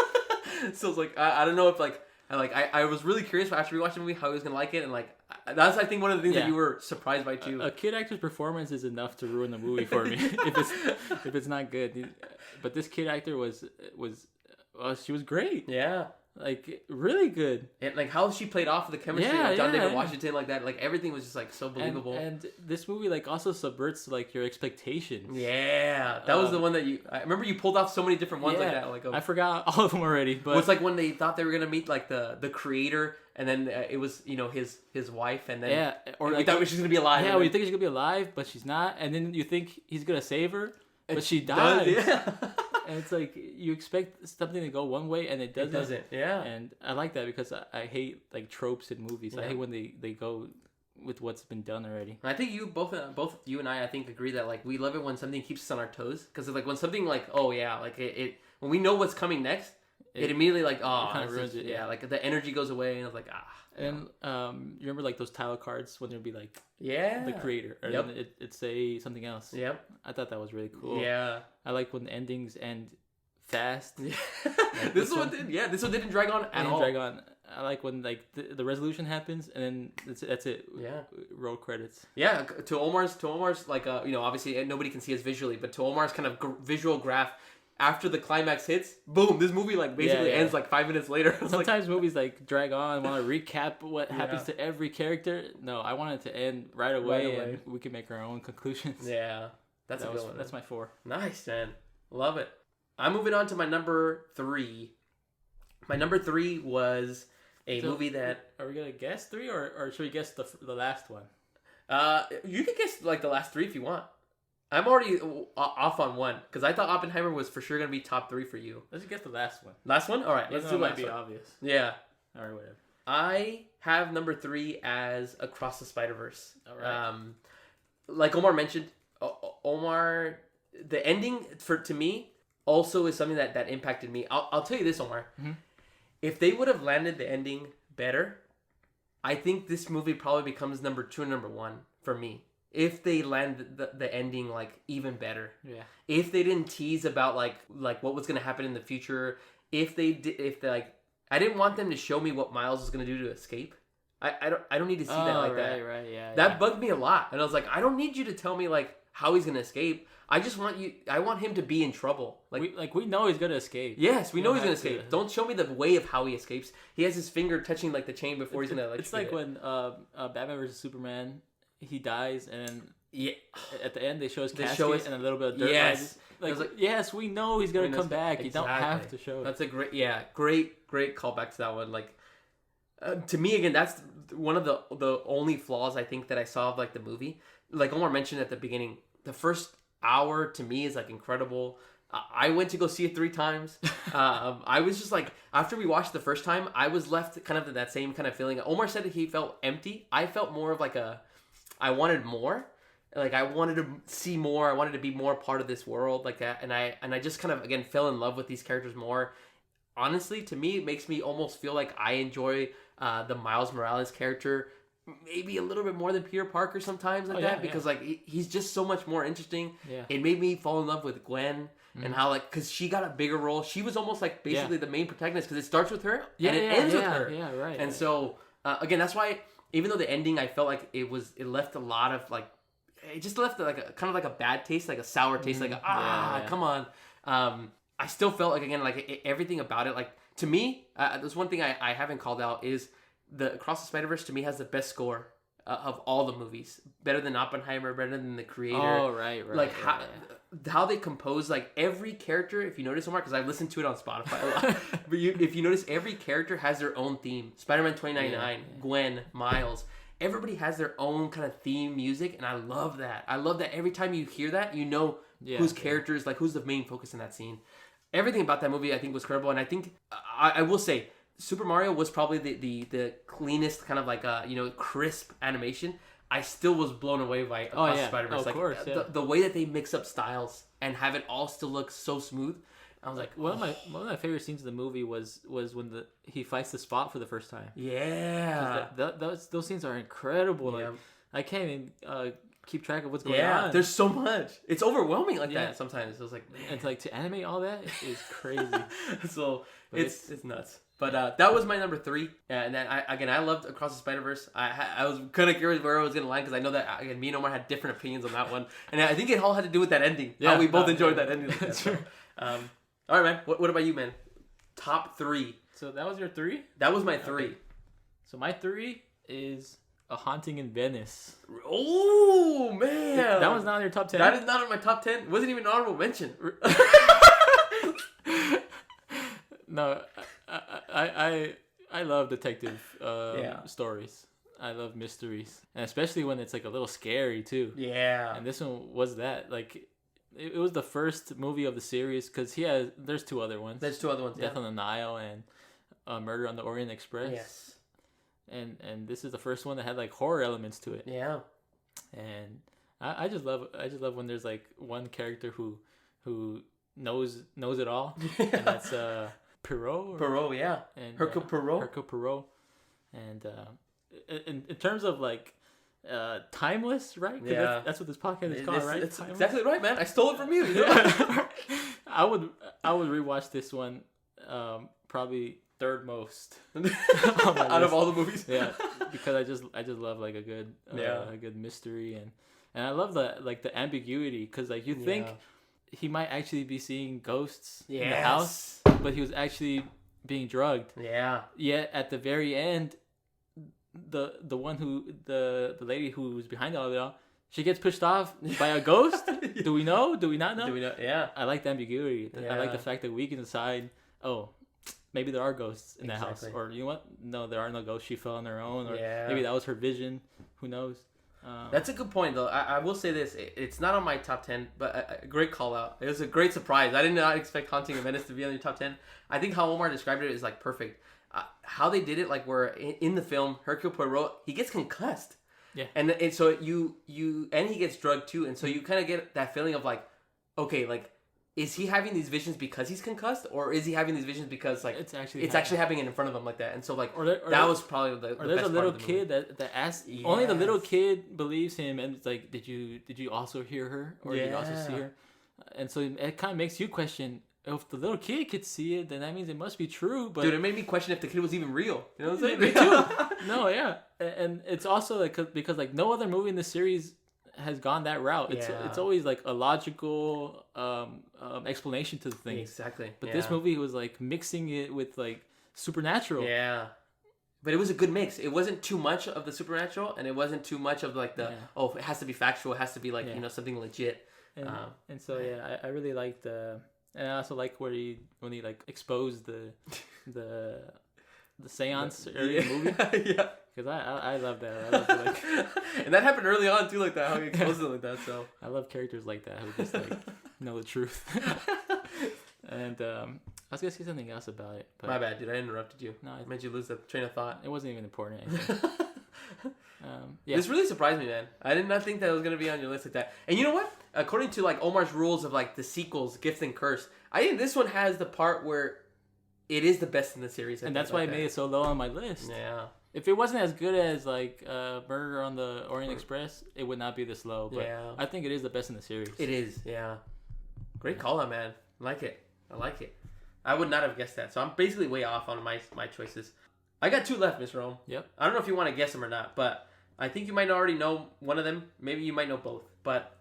yeah. So it's like, I don't know if, like, I was really curious after we watched the movie how he was going to like it. And, like, that's, I think, one of the things that you were surprised by, too. A kid actor's performance is enough to ruin the movie for me if it's not good. But this kid actor she was great. Yeah. Like, really good. And, like, how she played off of the chemistry of John David Washington, like that. Like, everything was just, like, so believable. And this movie, like, also subverts, like, your expectations. Yeah. That was the one that I remember you pulled off so many different ones like that. Like, I forgot all of them already. But it's like when they thought they were going to meet, like, the creator, and then it was, you know, his wife, and then... Yeah. Or we thought she was going to be alive. Yeah, we think she's going to be alive, but she's not. And then you think he's going to save her, but she dies. Yeah. And it's like, you expect something to go one way, and it doesn't. It doesn't, yeah. And I like that because I hate, like, tropes in movies. Yeah. I hate when they go with what's been done already. I think both you and I think, agree that, like, we love it when something keeps us on our toes. Because, like, when something, like, oh, yeah, like, it when we know what's coming next, it immediately, like, oh, it kind of ruins it. Yeah, like, the energy goes away, and I was like, ah. And you remember, like, those title cards when there'd be, like, the creator, or then it'd say something else. Yep. I thought that was really cool. Yeah. I like when the endings end fast. Yeah. Like this one didn't drag on at all. I like when, like, the resolution happens and then that's it. Yeah. Roll credits. Yeah. To Omar's like, you know, obviously nobody can see us visually, but to Omar's kind of visual graph, after the climax hits, boom, this movie, like, basically ends like 5 minutes later. Sometimes movies, like, drag on, want to recap what happens to every character. No, I want it to end right away. And we can make our own conclusions. Yeah. That's a good one. That's my 4. Nice, man. Love it. I'm moving on to my number 3. My number 3 was a movie that... Are we going to guess 3 or should we guess the last one? You can guess, like, the last 3 if you want. I'm already off on 1 because I thought Oppenheimer was for sure going to be top 3 for you. Let's guess the last one. Last one? All right. Let's do it. Might be obvious. Yeah. All right, whatever. I have number 3 as Across the Spider-Verse. All right. Like Omar mentioned, the ending to me also is something that impacted me. I'll tell you this, Omar. Mm-hmm. If they would have landed the ending better, I think this movie probably becomes number 2 and number 1 for me. If they land the ending, like, even better. Yeah. If they didn't tease about like what was going to happen in the future. If they like, I didn't want them to show me what Miles was going to do to escape. I don't need to see that like that. Right, yeah. That bugged me a lot. And I was like, I don't need you to tell me, like, how he's going to escape. I want him to be in trouble. We know he's going to escape. Yes, we know he's going to escape. Don't show me the way of how he escapes. He has his finger touching, like, the chain before he's going to, like, it's like when Batman vs. Superman, he dies and at the end they show his casket and a little bit of dirt. Yes. Yes, we know he's going to come back. Exactly. You don't have to show it. That's a great callback to that one. Like, to me, again, that's one of the only flaws I think that I saw of, like, the movie. Like Omar mentioned at the beginning, the first hour to me is, like, incredible. I went to go see it 3 times. I was just like, after we watched the first time, I was left kind of that same kind of feeling. Omar said that he felt empty. I felt more of like I wanted more. Like, I wanted to see more. I wanted to be more part of this world, like that. And I just kind of, again, fell in love with these characters more. Honestly, to me, it makes me almost feel like I enjoy the Miles Morales character maybe a little bit more than Peter Parker sometimes, because like he's just so much more interesting. Yeah. It made me fall in love with Gwen and how, like, because she got a bigger role. She was almost like basically the main protagonist because it starts with her and it ends with her. Yeah, right. And so again, that's why even though the ending, I felt like it left a lot of, like, it just left like a kind of like a bad taste, like a sour taste, like come on. I still felt like, again, like everything about it, like, to me, there's one thing I haven't called out is the Across the Spider-Verse to me has the best score of all the movies, better than Oppenheimer, better than The Creator. Oh, right. Like how they compose, like, every character. If you notice, Omar, because I listened to it on Spotify a lot, but if you notice, every character has their own theme. Spider-Man 2099, Gwen, Miles. Everybody has their own kind of theme music, and I love that. I love that every time you hear that, you know whose characters, like, who's the main focus in that scene. Everything about that movie, I think, was incredible, and I think I will say Super Mario was probably the cleanest kind of, like, crisp animation. I still was blown away by Across the Spider-Verse. Of course, the way that they mix up styles and have it all still look so smooth. I was like, one of my favorite scenes in the movie was when he fights the Spot for the first time. Yeah, those scenes are incredible. Yeah. Like I can't even keep track of what's going on. There's so much. It's overwhelming like that sometimes. It was like, man. And to animate all that is crazy. So it's nuts. But that was my number 3. And then I loved Across the Spider-Verse. I was kind of curious where I was going to land because I know that again, me and Omar had different opinions on that one. And I think it all had to do with that ending. Yeah, how we both enjoyed that ending. Like that, so. All right, man. What about you, man? Top 3. So that was your 3? That was my 3. Okay. So my 3 is A Haunting in Venice. Oh, man. That was not in your top 10? That is not in my top 10. It wasn't even an honorable mention. No, I love detective stories. I love mysteries, and especially when it's like a little scary too. Yeah. And this one was that. Like, it was the first movie of the series because there's 2 other ones. There's 2 other ones. Death on the Nile and Murder on the Orient Express. Yes. And this is the first one that had like horror elements to it. Yeah. And I just love when there's like one character who knows it all, and that's Poirot, yeah. And Hercule Poirot. And in terms of like timeless, right? Yeah. That's what this podcast is called, right? It's exactly right, man. I stole it from you. I would rewatch this one probably third most out of all the movies. Yeah, because I just love like a good mystery and I love the ambiguity because like you think he might actually be seeing ghosts in the house, but he was actually being drugged. Yeah. Yet at the very end, the lady who was behind all of it all, she gets pushed off by a ghost. Do we know? Do we not know? Do we know? Yeah. I like the ambiguity. Yeah. I like the fact that we can decide, maybe there are ghosts in that house. Or you know what? No, there are no ghosts. She fell on her own. Or maybe that was her vision. Who knows? That's a good point, though. I will say this. It's not on my top 10, but a great call out. It was a great surprise. I did not expect Haunting in Venice to be on your top 10. I think how Omar described it is like perfect. How they did it, like where in the film, Hercule Poirot, he gets concussed. Yeah. And so and he gets drugged too. And so you kind of get that feeling of like, okay, like, is he having these visions because he's concussed, or is he having these visions because like it's actually happening in front of him like that? And so like that was probably the or there's best a little part of the kid that asks only the little kid believes him, and it's like, did you also hear her, or did you also see her? And so it kind of makes you question, if the little kid could see it, then that means it must be true. But dude, it made me question if the kid was even real. You know what I'm saying? Me too. No, yeah, and it's also like because like no other movie in the series has gone that route. It's always like a logical explanation to the thing. Exactly. But this movie was like mixing it with like supernatural. Yeah. But it was a good mix. It wasn't too much of the supernatural, and it wasn't too much of like the it has to be factual. It has to be like something legit. And so I really liked and I also like when he like exposed the seance early in the movie. Yeah. Because I love that. I love like, and that happened early on too, like that. How he exposed it like that. So I love characters like that who just like know the truth. And I was gonna say something else about it. But my bad, dude. I interrupted you. No, I made you lose that train of thought. It wasn't even important. This really surprised me, man. I did not think that it was gonna be on your list like that. And you know what? According to like Omar's rules of like the sequels, Gift and Curse, I think this one has the part where it is the best in the series. And that's why I made it so low on my list. Yeah. If it wasn't as good as like Murder on the Orient Express, it would not be this low. But I think it is the best in the series. It is, yeah. Great call out, man. I like it. I would not have guessed that. So I'm basically way off on my choices. I got 2 left, Miss Rome. Yep. I don't know if you want to guess them or not, but I think you might already know one of them. Maybe you might know both. But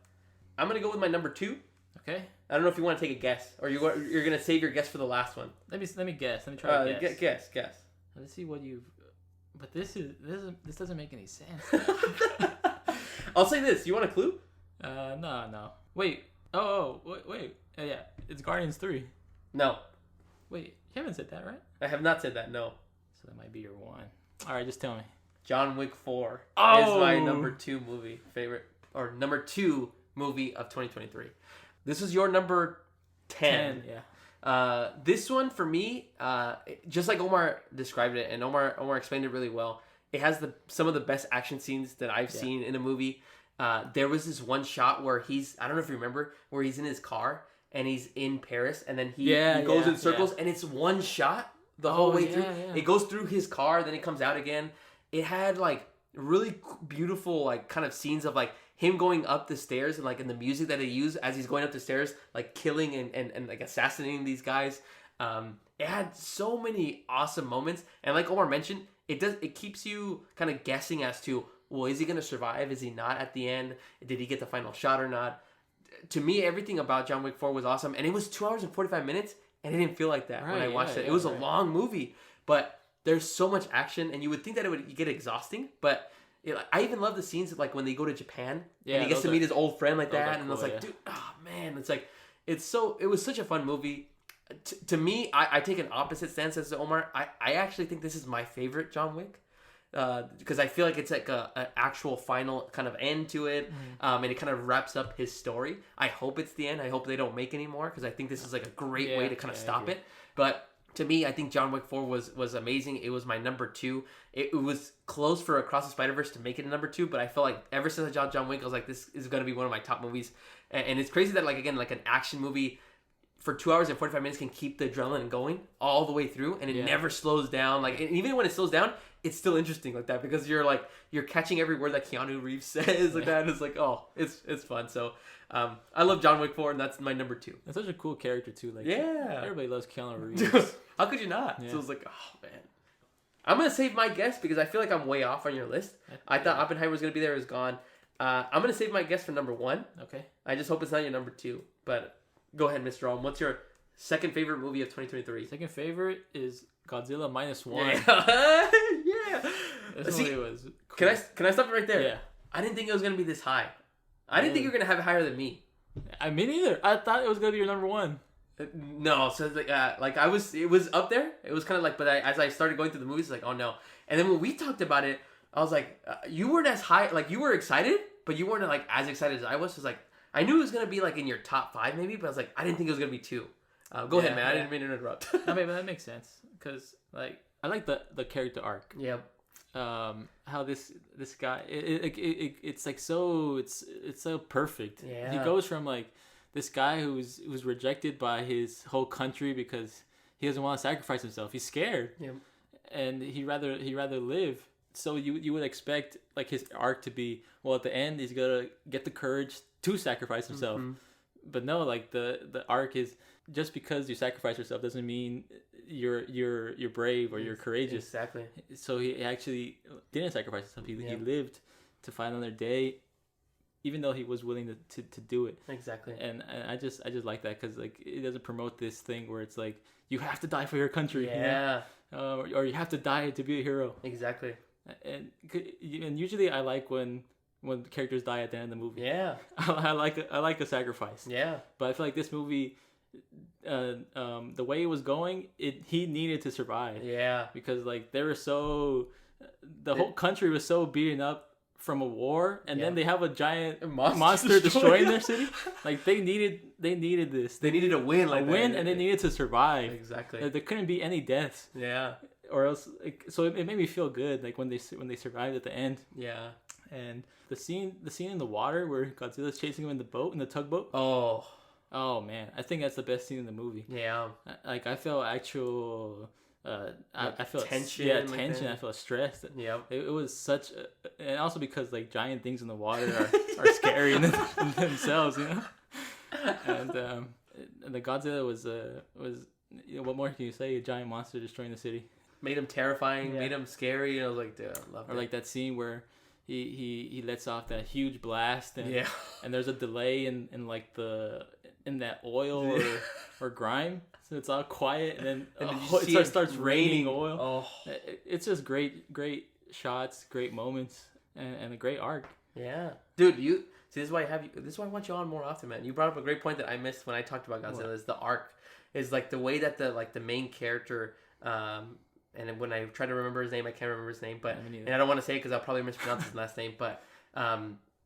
I'm going to go with my number 2. Okay. I don't know if you want to take a guess, or you're going to save your guess for the last one. Let me guess. Let me try to guess. Guess. Let's see what you've... But this doesn't make any sense. I'll say this. You want a clue? No. Wait. Wait. Yeah. It's Guardians 3. No. Wait. You haven't said that, right? I have not said that, no. So that might be your one. All right, just tell me. John Wick 4 is my number 2 movie favorite, or number 2 movie of 2023. This was your number 10. Yeah. This one for me, just like Omar described it, and Omar explained it really well. It has some of the best action scenes that I've seen in a movie. There was this one shot where I don't know if you remember, where he's in his car and he's in Paris, and then he Yeah, goes yeah, in circles, yeah. and it's one shot the whole way through. Yeah. It goes through his car, then it comes out again. It had like really beautiful like kind of scenes of like him going up the stairs and like in the music that they use as he's going up the stairs, like killing and like assassinating these guys. It had so many awesome moments, and like Omar mentioned, it keeps you kind of guessing as to, well, is he gonna survive? Is he not at the end? Did he get the final shot or not? To me, everything about John Wick 4 was awesome, and it was 2 hours and 45 minutes, and it didn't feel like that when I watched it. It was a long movie, but there's so much action, and you would think that it would get exhausting, but I even love the scenes of like when they go to Japan, and he gets to meet his old friend like that, and it's like, dude, oh man, it's like, it was such a fun movie. To me, I take an opposite stance as Omar. I actually think this is my favorite John Wick. Because I feel like it's like an actual final kind of end to it, and it kind of wraps up his story. I hope it's the end. I hope they don't make any more, because I think this is like a great way to kind of stop it. But to me, I think John Wick 4 was amazing. It was my number 2. It was close for Across the Spider-Verse to make it a number 2, but I felt like ever since I saw John Wick, I was like, this is going to be one of my top movies. And it's crazy that like, again, like an action movie for 2 hours and 45 minutes can keep the adrenaline going all the way through, and it never slows down. Like, and even when it slows down, it's still interesting like that, because you're catching every word that Keanu Reeves says like that. And it's like, oh, it's fun. So I love John Wick 4, and that's my number 2. That's such a cool character too. Like, everybody loves Keanu Reeves. How could you not? So it's like, oh man. I'm gonna save my guess because I feel like I'm way off on your list. I thought Oppenheimer was gonna be there. It was gone. I'm gonna save my guess for number 1. Okay. I just hope it's not your number 2. But go ahead, Mr. Rom. What's your second favorite movie of 2023? Second favorite is Godzilla -1. Yeah. This movie was cool. Can I stop it right there? Yeah. I didn't think it was gonna be this high. I didn't think you were gonna have it higher than me. Me neither. I thought it was gonna be your number 1. No, so like it was up there. It was kind of like, but as I started going through the movies, it's like, oh no. And then when we talked about it, I was like, you weren't as high. Like, you were excited, but you weren't like as excited as I was. So it's like, I knew it was gonna be like in your top 5 maybe, but I was like, I didn't think it was gonna be 2. Go ahead, man. I didn't mean to interrupt. I mean, that makes sense, because like I like the character arc. Yep. How this guy it's like so it's so perfect. Yeah. He goes from like this guy who's rejected by his whole country because he doesn't want to sacrifice himself. He's scared. Yep. And he rather live. So you would expect like his arc to be, well, at the end he's gonna get the courage to sacrifice himself. Mm-hmm. But no, like the arc is, just because you sacrifice yourself doesn't mean you're brave or you're courageous. Exactly. So he actually didn't sacrifice himself. He lived to fight another day, even though he was willing to do it. Exactly. And I just like that, because like it doesn't promote this thing where it's like you have to die for your country. Yeah. You know? Or you have to die to be a hero. Exactly. And usually I like when characters die at the end of the movie. Yeah. I like a sacrifice. Yeah. But I feel like this movie, the way it was going, he needed to survive. Yeah. Because like the whole country was so beaten up from a war, and then they have a giant monster destroying their city. Like they needed this. They needed a win, and they needed to survive. Exactly. There couldn't be any deaths. Yeah. Or else, so it made me feel good, like when they survived at the end. Yeah. And the scene in the water where Godzilla's chasing him in the tugboat. Oh man, I think that's the best scene in the movie. Yeah. Like I felt actual. I felt tension. Yeah, tension. I felt stressed. Yeah. It was such, and also because like giant things in the water are scary in themselves, you know. And the Godzilla was what more can you say? A giant monster destroying the city. Made him terrifying. Yeah. Made him scary. And I was like, dude, I love it. Or like that scene where he lets off that huge blast, and and there's a delay in like in that oil or grime, so it's all quiet, and then it starts raining oil. Oh, it's just great shots, great moments, and a great arc. Yeah, dude, see, this is why I want you on more often, man. You brought up a great point that I missed when I talked about Godzilla. Is the arc, is like the way that the main character, and when I try to remember his name, I can't remember his name, but and I don't want to say it because I'll probably mispronounce his last name, but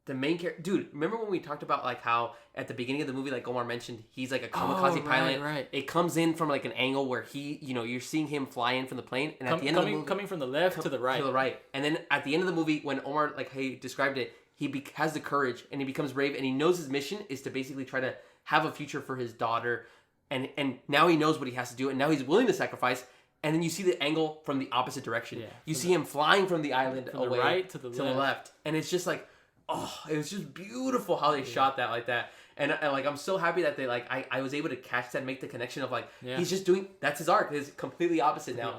the main character, dude, remember when we talked about like how at the beginning of the movie, like Omar mentioned, he's like a kamikaze pilot. Right. It comes in from like an angle where you're seeing him fly in from the plane, and at the end of the movie, coming from the left to the right, and then at the end of the movie, when Omar, like he described it, he has the courage and he becomes brave, and he knows his mission is to basically try to have a future for his daughter, and now he knows what he has to do, and now he's willing to sacrifice. And then you see the angle from the opposite direction. Yeah, you see him flying from the island from away the right to the left, and it's just like, oh, it was just beautiful how they shot that like that. And like, I'm so happy that they like, I was able to catch that and make the connection of like, he's just doing, that's his arc. It's completely opposite now.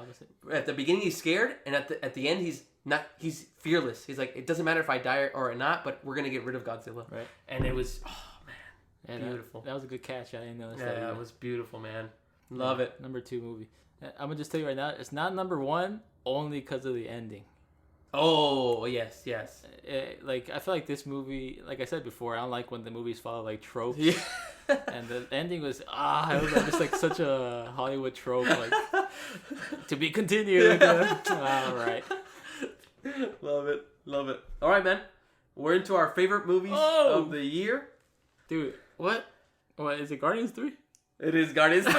At the beginning he's scared, and at the end he's fearless. He's like, it doesn't matter if I die or not, but we're gonna get rid of Godzilla. Right. And it was, oh man, beautiful. That was a good catch. I didn't notice that. Yeah, it was beautiful, man. Love it. Number 2 movie. I'm gonna just tell you right now, it's not number 1 only because of the ending. Oh yes. Like, I feel like this movie, like I said before, I don't like when the movies follow like tropes. Yeah. And the ending was it was like, just like such a Hollywood trope, like to be continued. All right. Love it. All right, man. We're into our favorite movies of the year. Dude, what is it? Guardians 3? It is Guardians 3.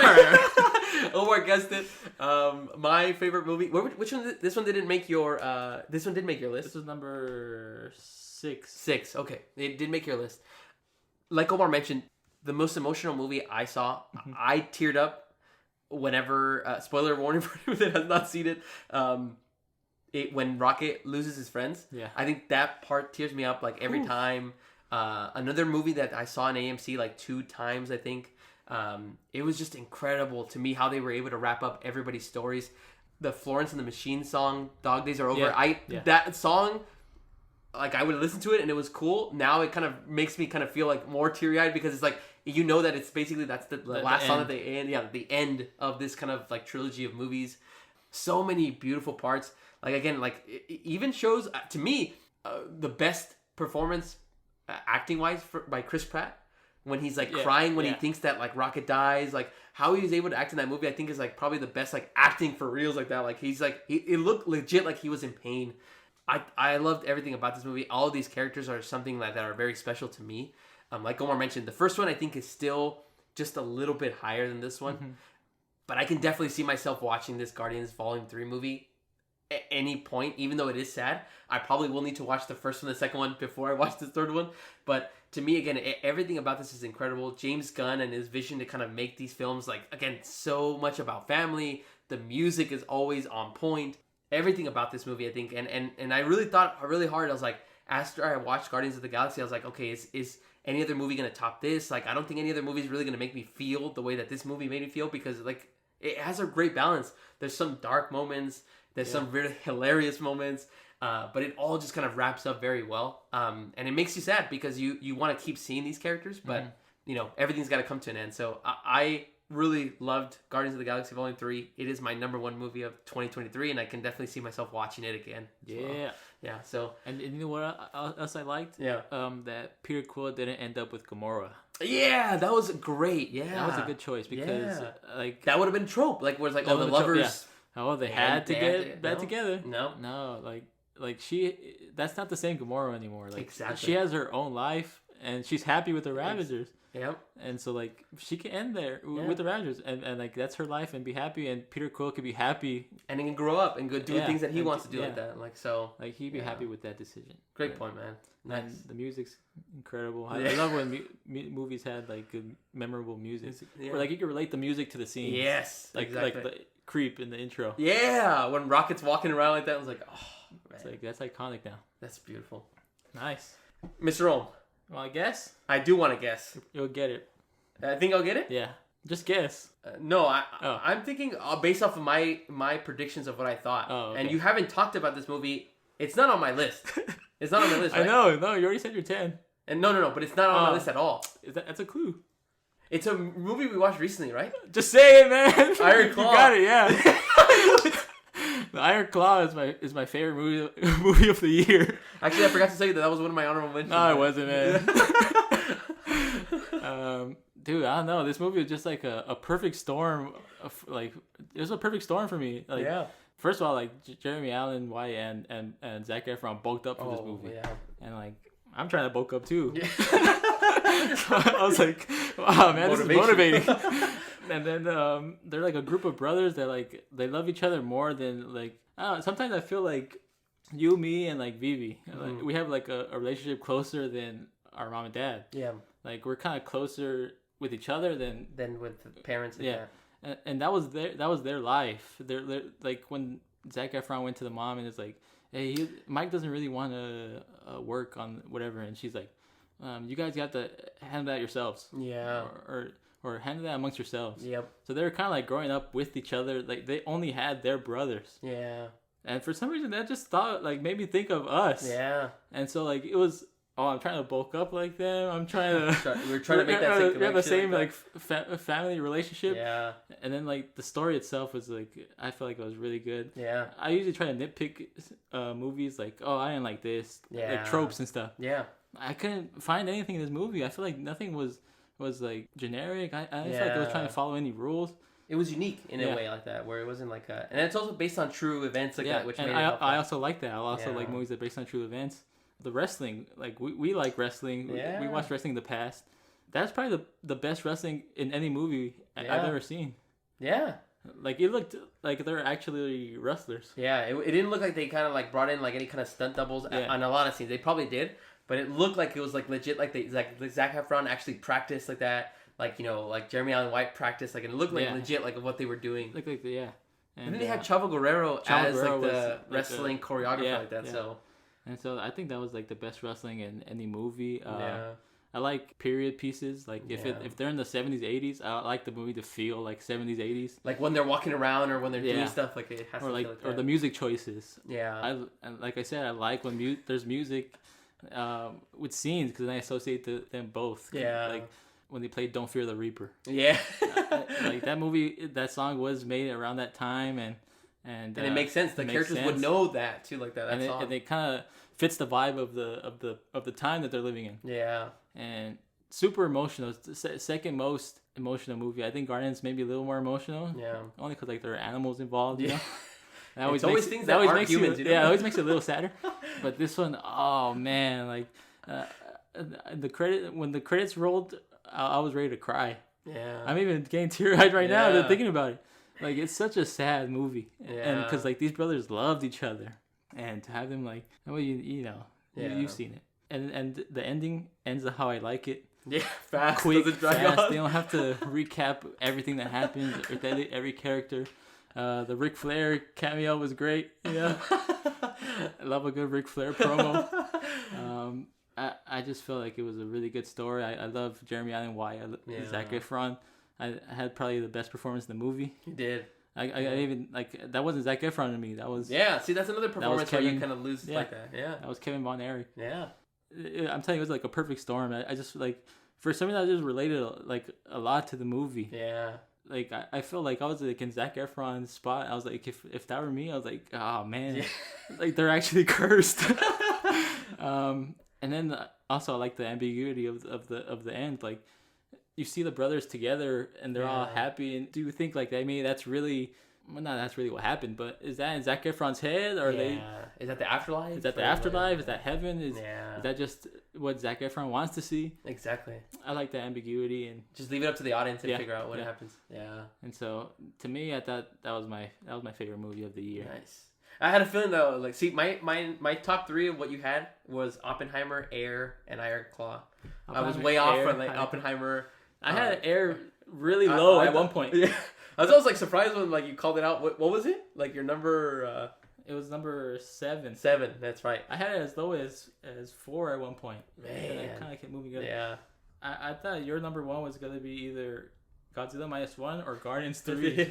Omar guessed it. My favorite movie. Which one? This one didn't make your. This one did make your list. This was number 6. 6. Okay, it did make your list. Like Omar mentioned, the most emotional movie I saw. I teared up whenever. Spoiler warning for anyone that has not seen it. When Rocket loses his friends. Yeah. I think that part tears me up like every time. Another movie that I saw in AMC like 2 times, I think. It was just incredible to me how they were able to wrap up everybody's stories. The Florence and the Machine song, Dog Days Are Over. That song, like, I would listen to it and it was cool. Now it kind of makes me kind of feel like more teary-eyed because it's like, you know that it's basically, that's the last song at the end. Yeah, the end of this kind of like trilogy of movies. So many beautiful parts. Like, again, like, it even shows, to me, the best performance acting-wise by Chris Pratt. When he's like crying when he thinks that like Rocket dies, like how he was able to act in that movie, I think is like probably the best like acting for reals like that. Like he's like, it looked legit like he was in pain. I loved everything about this movie. All of these characters are something like that are very special to me. Like Omar mentioned, the first one I think is still just a little bit higher than this one, but I can definitely see myself watching this Guardians Volume 3 movie at any point, even though it is sad. I probably will need to watch the first one, the second one before I watch the third one. But to me, again, everything about this is incredible. James Gunn and his vision to kind of make these films, like, again, so much about family. The music is always on point. Everything about this movie, I think, and I really thought really hard. I was like, after I watched Guardians of the Galaxy, I was like, okay, is any other movie going to top this? Like, I don't think any other movie is really going to make me feel the way that this movie made me feel, because, like, it has a great balance. There's some dark moments. There's some really hilarious moments. But it all just kind of wraps up very well. And it makes you sad because you want to keep seeing these characters, but, you know, everything's got to come to an end. So I really loved Guardians of the Galaxy Volume 3. It is my number 1 movie of 2023, and I can definitely see myself watching it again. Yeah. Well. Yeah, so. And you know what else I liked? Yeah. That Peter Quill didn't end up with Gamora. Yeah, that was great. Yeah. That was a good choice because, like. That would have been trope. Like, where it's like, oh, the lovers. Oh, they had to get back together. No, like she, that's not the same Gamora anymore. Like, exactly. She has her own life, and she's happy with the Ravagers. Yep. And so, like, she can end there with the Ravagers, and like, that's her life, and be happy, and Peter Quill could be happy. And he can grow up and go do things that he wants to do like that. Like, so. Like, he'd be happy with that decision. Great point, man. Nice. And the music's incredible. I love when movies had, like, good, memorable music. Where, like, you can relate the music to the scene. Yes, like, exactly. Like the creep in the intro. Yeah, when Rocket's walking around like that, I was like, oh, man. It's like, that's iconic now. That's beautiful. Nice. Mr. Rome. Well, I guess. I do want to guess. You'll get it. I think I'll get it? Yeah. Just guess. No, I'm thinking based off of my predictions of what I thought. Oh, okay. And you haven't talked about this movie. It's not on my list. It's not on my list, right? I know. No, you already said your 10. And no, but it's not on my list at all. That's a clue. It's a movie we watched recently, right? Just say it, man. Iron Claw. You got it, yeah. The Iron Claw is my favorite movie of the year. Actually, I forgot to say that was one of my honorable mentions. No, it wasn't, man. Dude, I don't know. This movie was just like a perfect storm. Like, it was a perfect storm for me. Like, yeah. First of all, like, Jeremy Allen White and Zac Efron bulked up for this movie. Yeah. And, like, I'm trying to bulk up too. Yeah. So I was like, wow, man, this is motivating. And then they're like a group of brothers that, like, they love each other more than, like, I don't know, sometimes I feel like you, me, and, like, Vivi, like, we have, like, a relationship closer than our mom and dad. Yeah. Like, we're kind of closer with each other than with the parents. And yeah, and that was their life. They're like when Zac Efron went to the mom and it's like, hey, Mike doesn't really want to work on whatever, and she's like, you guys got to handle that yourselves. Yeah. Or handle that amongst yourselves. Yep. So they were kind of like growing up with each other. Like they only had their brothers. Yeah. And for some reason that just made me think of us. Yeah. And so like it was, I'm trying to bulk up like them. I'm trying to. We're trying to make that same connection. We have the same like family relationship. Yeah. And then like the story itself was like, I feel like it was really good. Yeah. I usually try to nitpick movies like, oh, I didn't like this. Yeah. Like tropes and stuff. Yeah. I couldn't find anything in this movie. I feel like nothing was like generic. I feel like it was trying to follow any rules. It was unique in a way like that, where it wasn't like and it's also based on true events like that, which and made I also like that. I also like movies that are based on true events. The wrestling, like we like wrestling. Yeah. We watched wrestling in the past. That's probably the best wrestling in any movie I've ever seen. Yeah. Like it looked like they're actually wrestlers. Yeah, it didn't look like they kind of like brought in like any kind of stunt doubles on a lot of scenes. They probably did, but it looked like it was like legit. Like Zac Efron actually practiced like that. Like, you know, like Jeremy Allen White practiced, like, it looked like legit, like what they were doing. Looked like And then they had Chavo Guerrero as like the wrestling choreographer like that. So, and so I think that was like the best wrestling in any movie. I like period pieces. Like if they're in the 70s, 80s, I like the movie to feel like 70s, 80s. Like when they're walking around or when they're doing stuff, like it has to feel like that. Or the music choices. Yeah. And like I said, I like when there's music with scenes because then I associate them both. Yeah. Like when they played "Don't Fear the Reaper." Yeah. Like that movie, that song was made around that time, and it makes sense. The characters would know that too, like that. And it kind of fits the vibe of the time that they're living in. Yeah. And super emotional. It's the second most emotional movie. I think Guardians maybe a little more emotional. Yeah. Only because like there are animals involved. You know? It's always things that aren't humans. Yeah, it always makes it a little sadder. But this one, oh man, like when the credits rolled, I was ready to cry. Yeah. I'm even getting teary-eyed right now just thinking about it. Like it's such a sad movie. Yeah. And because like these brothers loved each other, and to have them like, well, you've seen it. And the ending ends how I like it. Yeah, fast. Quick, fast. They don't have to recap everything that happened, every character. The Ric Flair cameo was great. Yeah, I love a good Ric Flair promo. I just felt like it was a really good story. I love Jeremy Allen White, Zac Efron. I had probably the best performance in the movie. You did. I even like that wasn't Zac Efron to me. That was See, that's another performance where you kind of lose like that. Yeah, that was Kevin Von Erich. Yeah, I'm telling you, it was like a perfect storm. I just like for some reason I just related like a lot to the movie. Yeah. Like I feel like I was like in Zac Efron's spot. I was like, if that were me, I was like, oh man, like they're actually cursed. And then also I like the ambiguity of the end. Like you see the brothers together and they're all happy. And do you think like that's really what happened? But is that in Zac Efron's head or is that the afterlife? Is that the afterlife? Is that heaven? Is Yeah. Is that just what Zac Efron wants to see? Exactly. I like the ambiguity and just leave it up to the audience and figure out what happens. Yeah. And so to me, I thought that was my favorite movie of the year. Nice. I had a feeling though, like, see, my top three of what you had was Oppenheimer, Air, and Iron Claw. I was way off from like Oppenheimer. I had Air really low at one point. Yeah. I was always like surprised when like you called it out. What was it? Like your number? It was number 7. 7. That's right. I had it as low as 4 at one point. Man, and I kind of kept moving up. Yeah. I thought your number 1 was gonna be either Godzilla -1 or Guardians 3.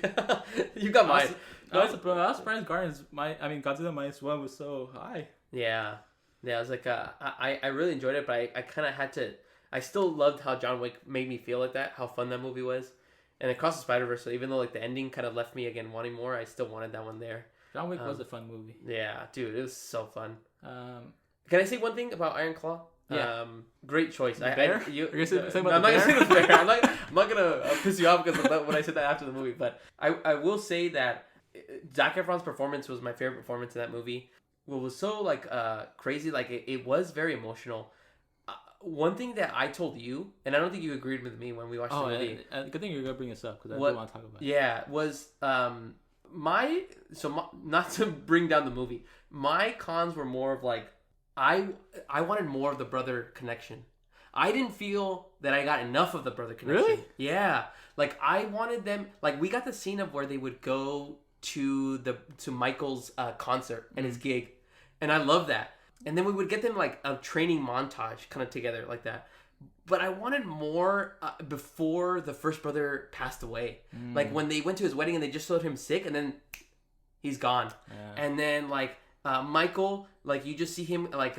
You got mine. I was surprised Godzilla -1 was so high. Yeah. I was like, I really enjoyed it, but I kind of had to. I still loved how John Wick made me feel like that. How fun that movie was. And Across the Spider-Verse, so even though like the ending kind of left me again wanting more, I still wanted that one there. John Wick was a fun movie. Yeah, dude, it was so fun. Can I say one thing about Iron Claw? Yeah. Great choice. I'm not gonna say the bear. I'm not gonna piss you off because of when I said that after the movie. But I will say that Zac Efron's performance was my favorite performance in that movie. What was so like crazy, like it was very emotional. One thing that I told you, and I don't think you agreed with me when we watched the movie. Good thing you're gonna bring this up because I do want to talk about it. Yeah, was not to bring down the movie. My cons were more of like I wanted more of the brother connection. I didn't feel that I got enough of the brother connection. Really? Yeah. Like I wanted them. Like we got the scene of where they would go to Michael's concert and his gig, and I love that. And then we would get them like a training montage kind of together like that. But I wanted more before the first brother passed away. Like when they went to his wedding and they just showed him sick, and then he's gone. Yeah. And then like Michael, like you just see him like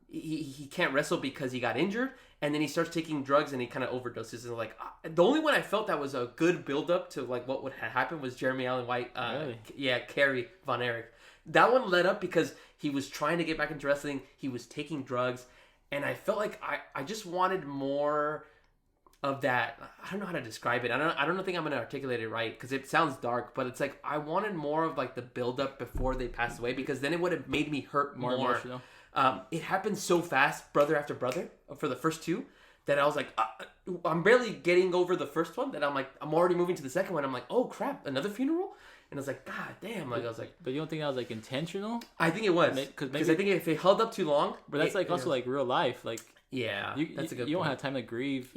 he can't wrestle because he got injured, and then he starts taking drugs and he kind of overdoses. And like the only one I felt that was a good build up to like what would happen was Jeremy Allen White. Really? Yeah, Carrie Von Erich. That one led up because he was trying to get back into wrestling. He was taking drugs. And I felt like I just wanted more of that. I don't know how to describe it. I don't think I'm going to articulate it right because it sounds dark. But it's like I wanted more of like the build-up before they passed away because then it would have made me hurt more. Emotional. It happened so fast, brother after brother, for the first two, that I was like, I'm barely getting over the first one. That I'm like, I'm already moving to the second one. I'm like, oh crap, another funeral? And I was like, God damn! Like I was like, but you don't think that was like intentional? I think it was because I think if it held up too long, but that's like also like real life. Like that's a good. You don't have time to grieve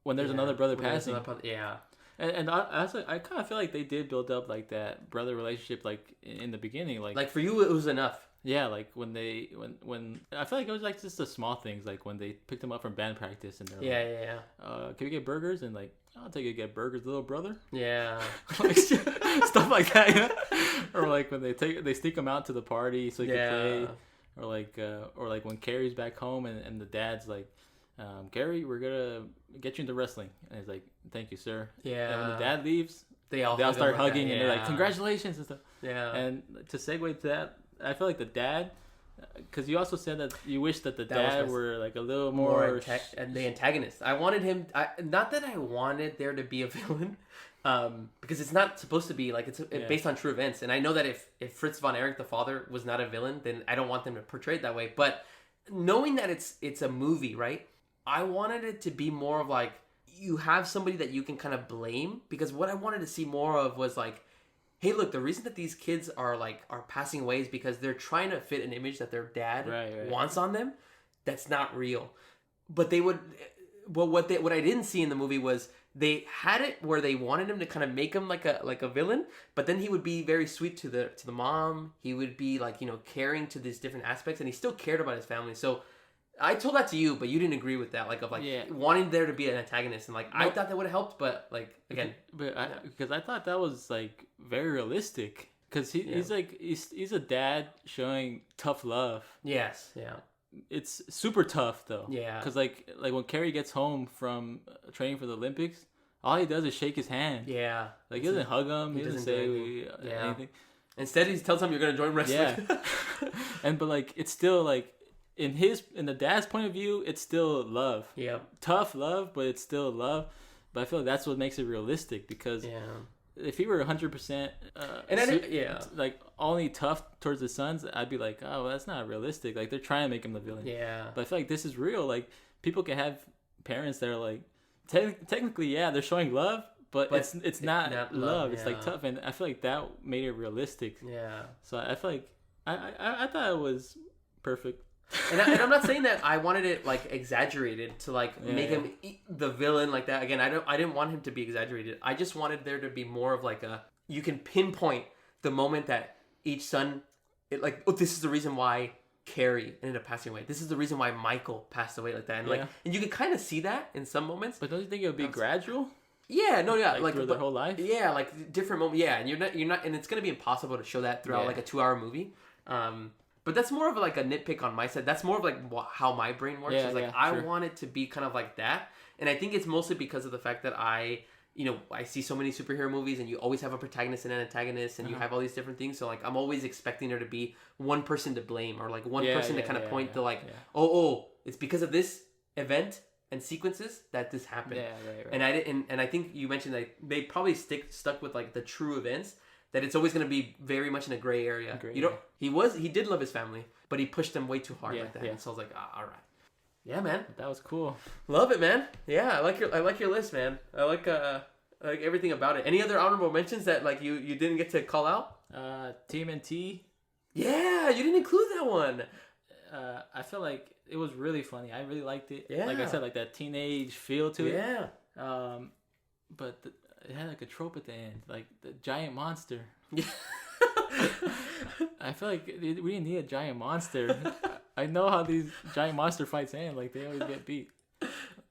when there's another brother passing. Yeah, and I kind of feel like they did build up like that brother relationship like in the beginning. Like for you, it was enough. Yeah, like when I feel like it was like just the small things, like when they picked him up from band practice and they're like, can we get burgers? And like, I'll take you to get burgers, little brother. Yeah, like, stuff like that. Yeah? Or like when they sneak him out to the party so he can play. Or like when Carrie's back home and the dad's like, Carrie, we're gonna get you into wrestling, and he's like, thank you, sir. Yeah. And when the dad leaves, they all start hugging and they're like, congratulations and stuff. Yeah. And to segue to that, I feel like the dad, because you also said that you wish that the dad were like a little more the antagonist. I wanted him. Not that I wanted there to be a villain, because it's not supposed to be like it's based on true events. And I know that if Fritz von Erich, the father, was not a villain, then I don't want them to portray it that way. But knowing that it's a movie, right? I wanted it to be more of like you have somebody that you can kind of blame, because what I wanted to see more of was like, hey, look, the reason that these kids are passing away is because they're trying to fit an image that their dad wants on them that's not real. But they would, well, what I didn't see in the movie was they had it where they wanted him to kind of make him like a villain, but then he would be very sweet to the mom. He would be like, caring to these different aspects, and he still cared about his family. So I told that to you, but you didn't agree with that, wanting there to be an antagonist, and I thought that would have helped, but again, because I thought that was like very realistic, because he's a dad showing tough love. Yes, yeah, it's super tough though. Yeah, because like when Carrie gets home from training for the Olympics, all he does is shake his hand. Yeah, like he doesn't hug him. He doesn't say anything. Instead, he tells him you're gonna join wrestling. Yeah, but like it's still like. In the dad's point of view, it's still love. Yeah. Tough love, but it's still love. But I feel like that's what makes it realistic, because if he were 100% like only tough towards the sons, I'd be like, oh, well, that's not realistic. Like they're trying to make him the villain. Yeah. But I feel like this is real. Like people can have parents that are like technically they're showing love, but it's not love. It's like tough, and I feel like that made it realistic. Yeah. So I feel like I thought it was perfect. And I'm not saying that I wanted it exaggerated to make him the villain like that. Again, I didn't want him to be exaggerated. I just wanted there to be more of you can pinpoint the moment that each son, this is the reason why Carrie ended up passing away. This is the reason why Michael passed away like that. And and you can kind of see that in some moments. But don't you think it would be gradual? Yeah, no, yeah, through their whole life. Yeah, different moments. Yeah, and you're not, and it's gonna be impossible to show that throughout a 2-hour movie. But that's more of a nitpick on my side. That's more of how my brain works. I want it to be kind of like that. And I think it's mostly because of the fact that I see so many superhero movies, and you always have a protagonist and an antagonist, and you have all these different things. So I'm always expecting there to be one person to blame, or one person to kind of point to oh, it's because of this event and sequences that this happened. Yeah, right. And I think you mentioned that they probably stuck with the true events. That it's always going to be very much in a gray area. He did love his family, but he pushed them way too hard like that. Yeah. And so I was like, all right. Yeah, man. That was cool. Love it, man. Yeah, I like your list, man. I like everything about it. Any other honorable mentions that you didn't get to call out? TMNT. Yeah, you didn't include that one. I feel like it was really funny. I really liked it. Yeah. Like I said, like that teenage feel to it. Yeah. But it had like a trope at the end, like the giant monster. Yeah. I feel like we didn't need a giant monster. I know how these giant monster fights end. Like they always get beat.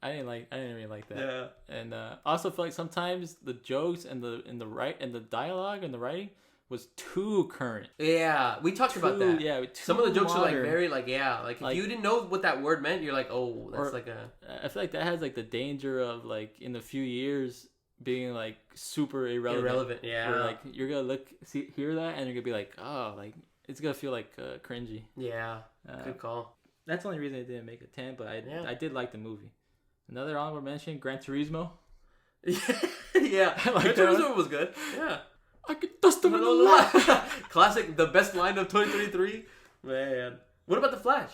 I didn't really like that. Yeah. And also feel like sometimes the jokes and the dialogue and the writing was too current. Yeah, we talked about that. Yeah, some of the jokes modern. are like very like if you didn't know what that word meant, you're like, oh, that's like a. I feel like that has like the danger of like in a few years being like super irrelevant. Yeah. Where like you're gonna hear that and you're gonna be like, oh, like it's gonna feel like cringy. Yeah. Good call. That's the only reason I didn't make a 10, but I did like the movie. Another honorable mention, Gran Turismo. Yeah, Gran Turismo was good. Yeah. I could dust them in the lot. Classic, the best line of 2023. Man. What about The Flash?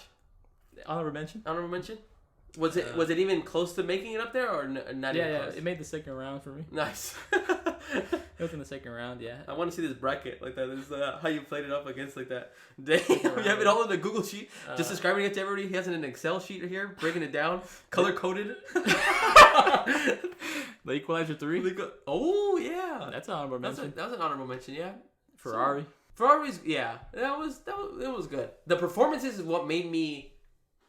Honorable mention? Honorable mention? Was it even close to making it up there or not even close? It made the second round for me. Nice. It was in the second round, yeah. I want to see this bracket like that. This is how you played it up against like that. Dang, we have it all in a Google sheet. Just describing it to everybody. He has it in an Excel sheet here, breaking it down, color coded. The Equalizer 3. Oh yeah, that's an honorable mention. That was an honorable mention. Yeah. Ferrari. Ferrari's it was good. The performances is what made me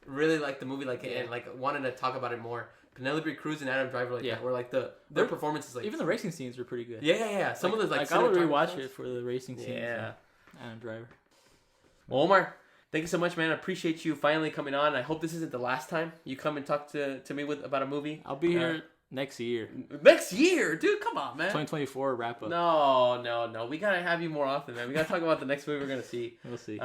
really like the movie, and like wanted to talk about it more. Penelope Cruz and Adam Driver that were like their performances like even the racing scenes were pretty good. Yeah. Some of those like I would rewatch it for the racing scenes. Yeah. Adam Driver. Well, Omar, thank you so much, man. I appreciate you finally coming on. I hope this isn't the last time you come and talk to me about a movie. I'll be here next year. Next year? Dude, come on, man. 2024 wrap up. No. We got to have you more often, man. We got to talk about the next movie we're going to see. We'll see.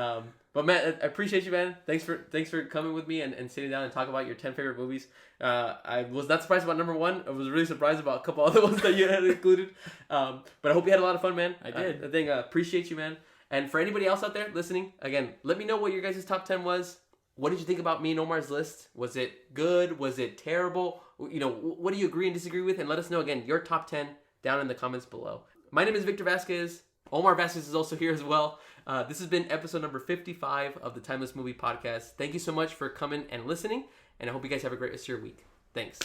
But, man, I appreciate you, man. Thanks for coming with me and sitting down and talk about your 10 favorite movies. I was not surprised about number 1. I was really surprised about a couple other ones that you had included. But I hope you had a lot of fun, man. I did. I appreciate you, man. And for anybody else out there listening, again, let me know what your guys' top 10 was. What did you think about me and Omar's list? Was it good? Was it terrible? What do you agree and disagree with? And let us know, again, your top 10 down in the comments below. My name is Victor Vazquez. Omar Vazquez is also here as well. This has been episode number 55 of the Timeless Movie Podcast. Thank you so much for coming and listening, and I hope you guys have a great rest of your week. Thanks.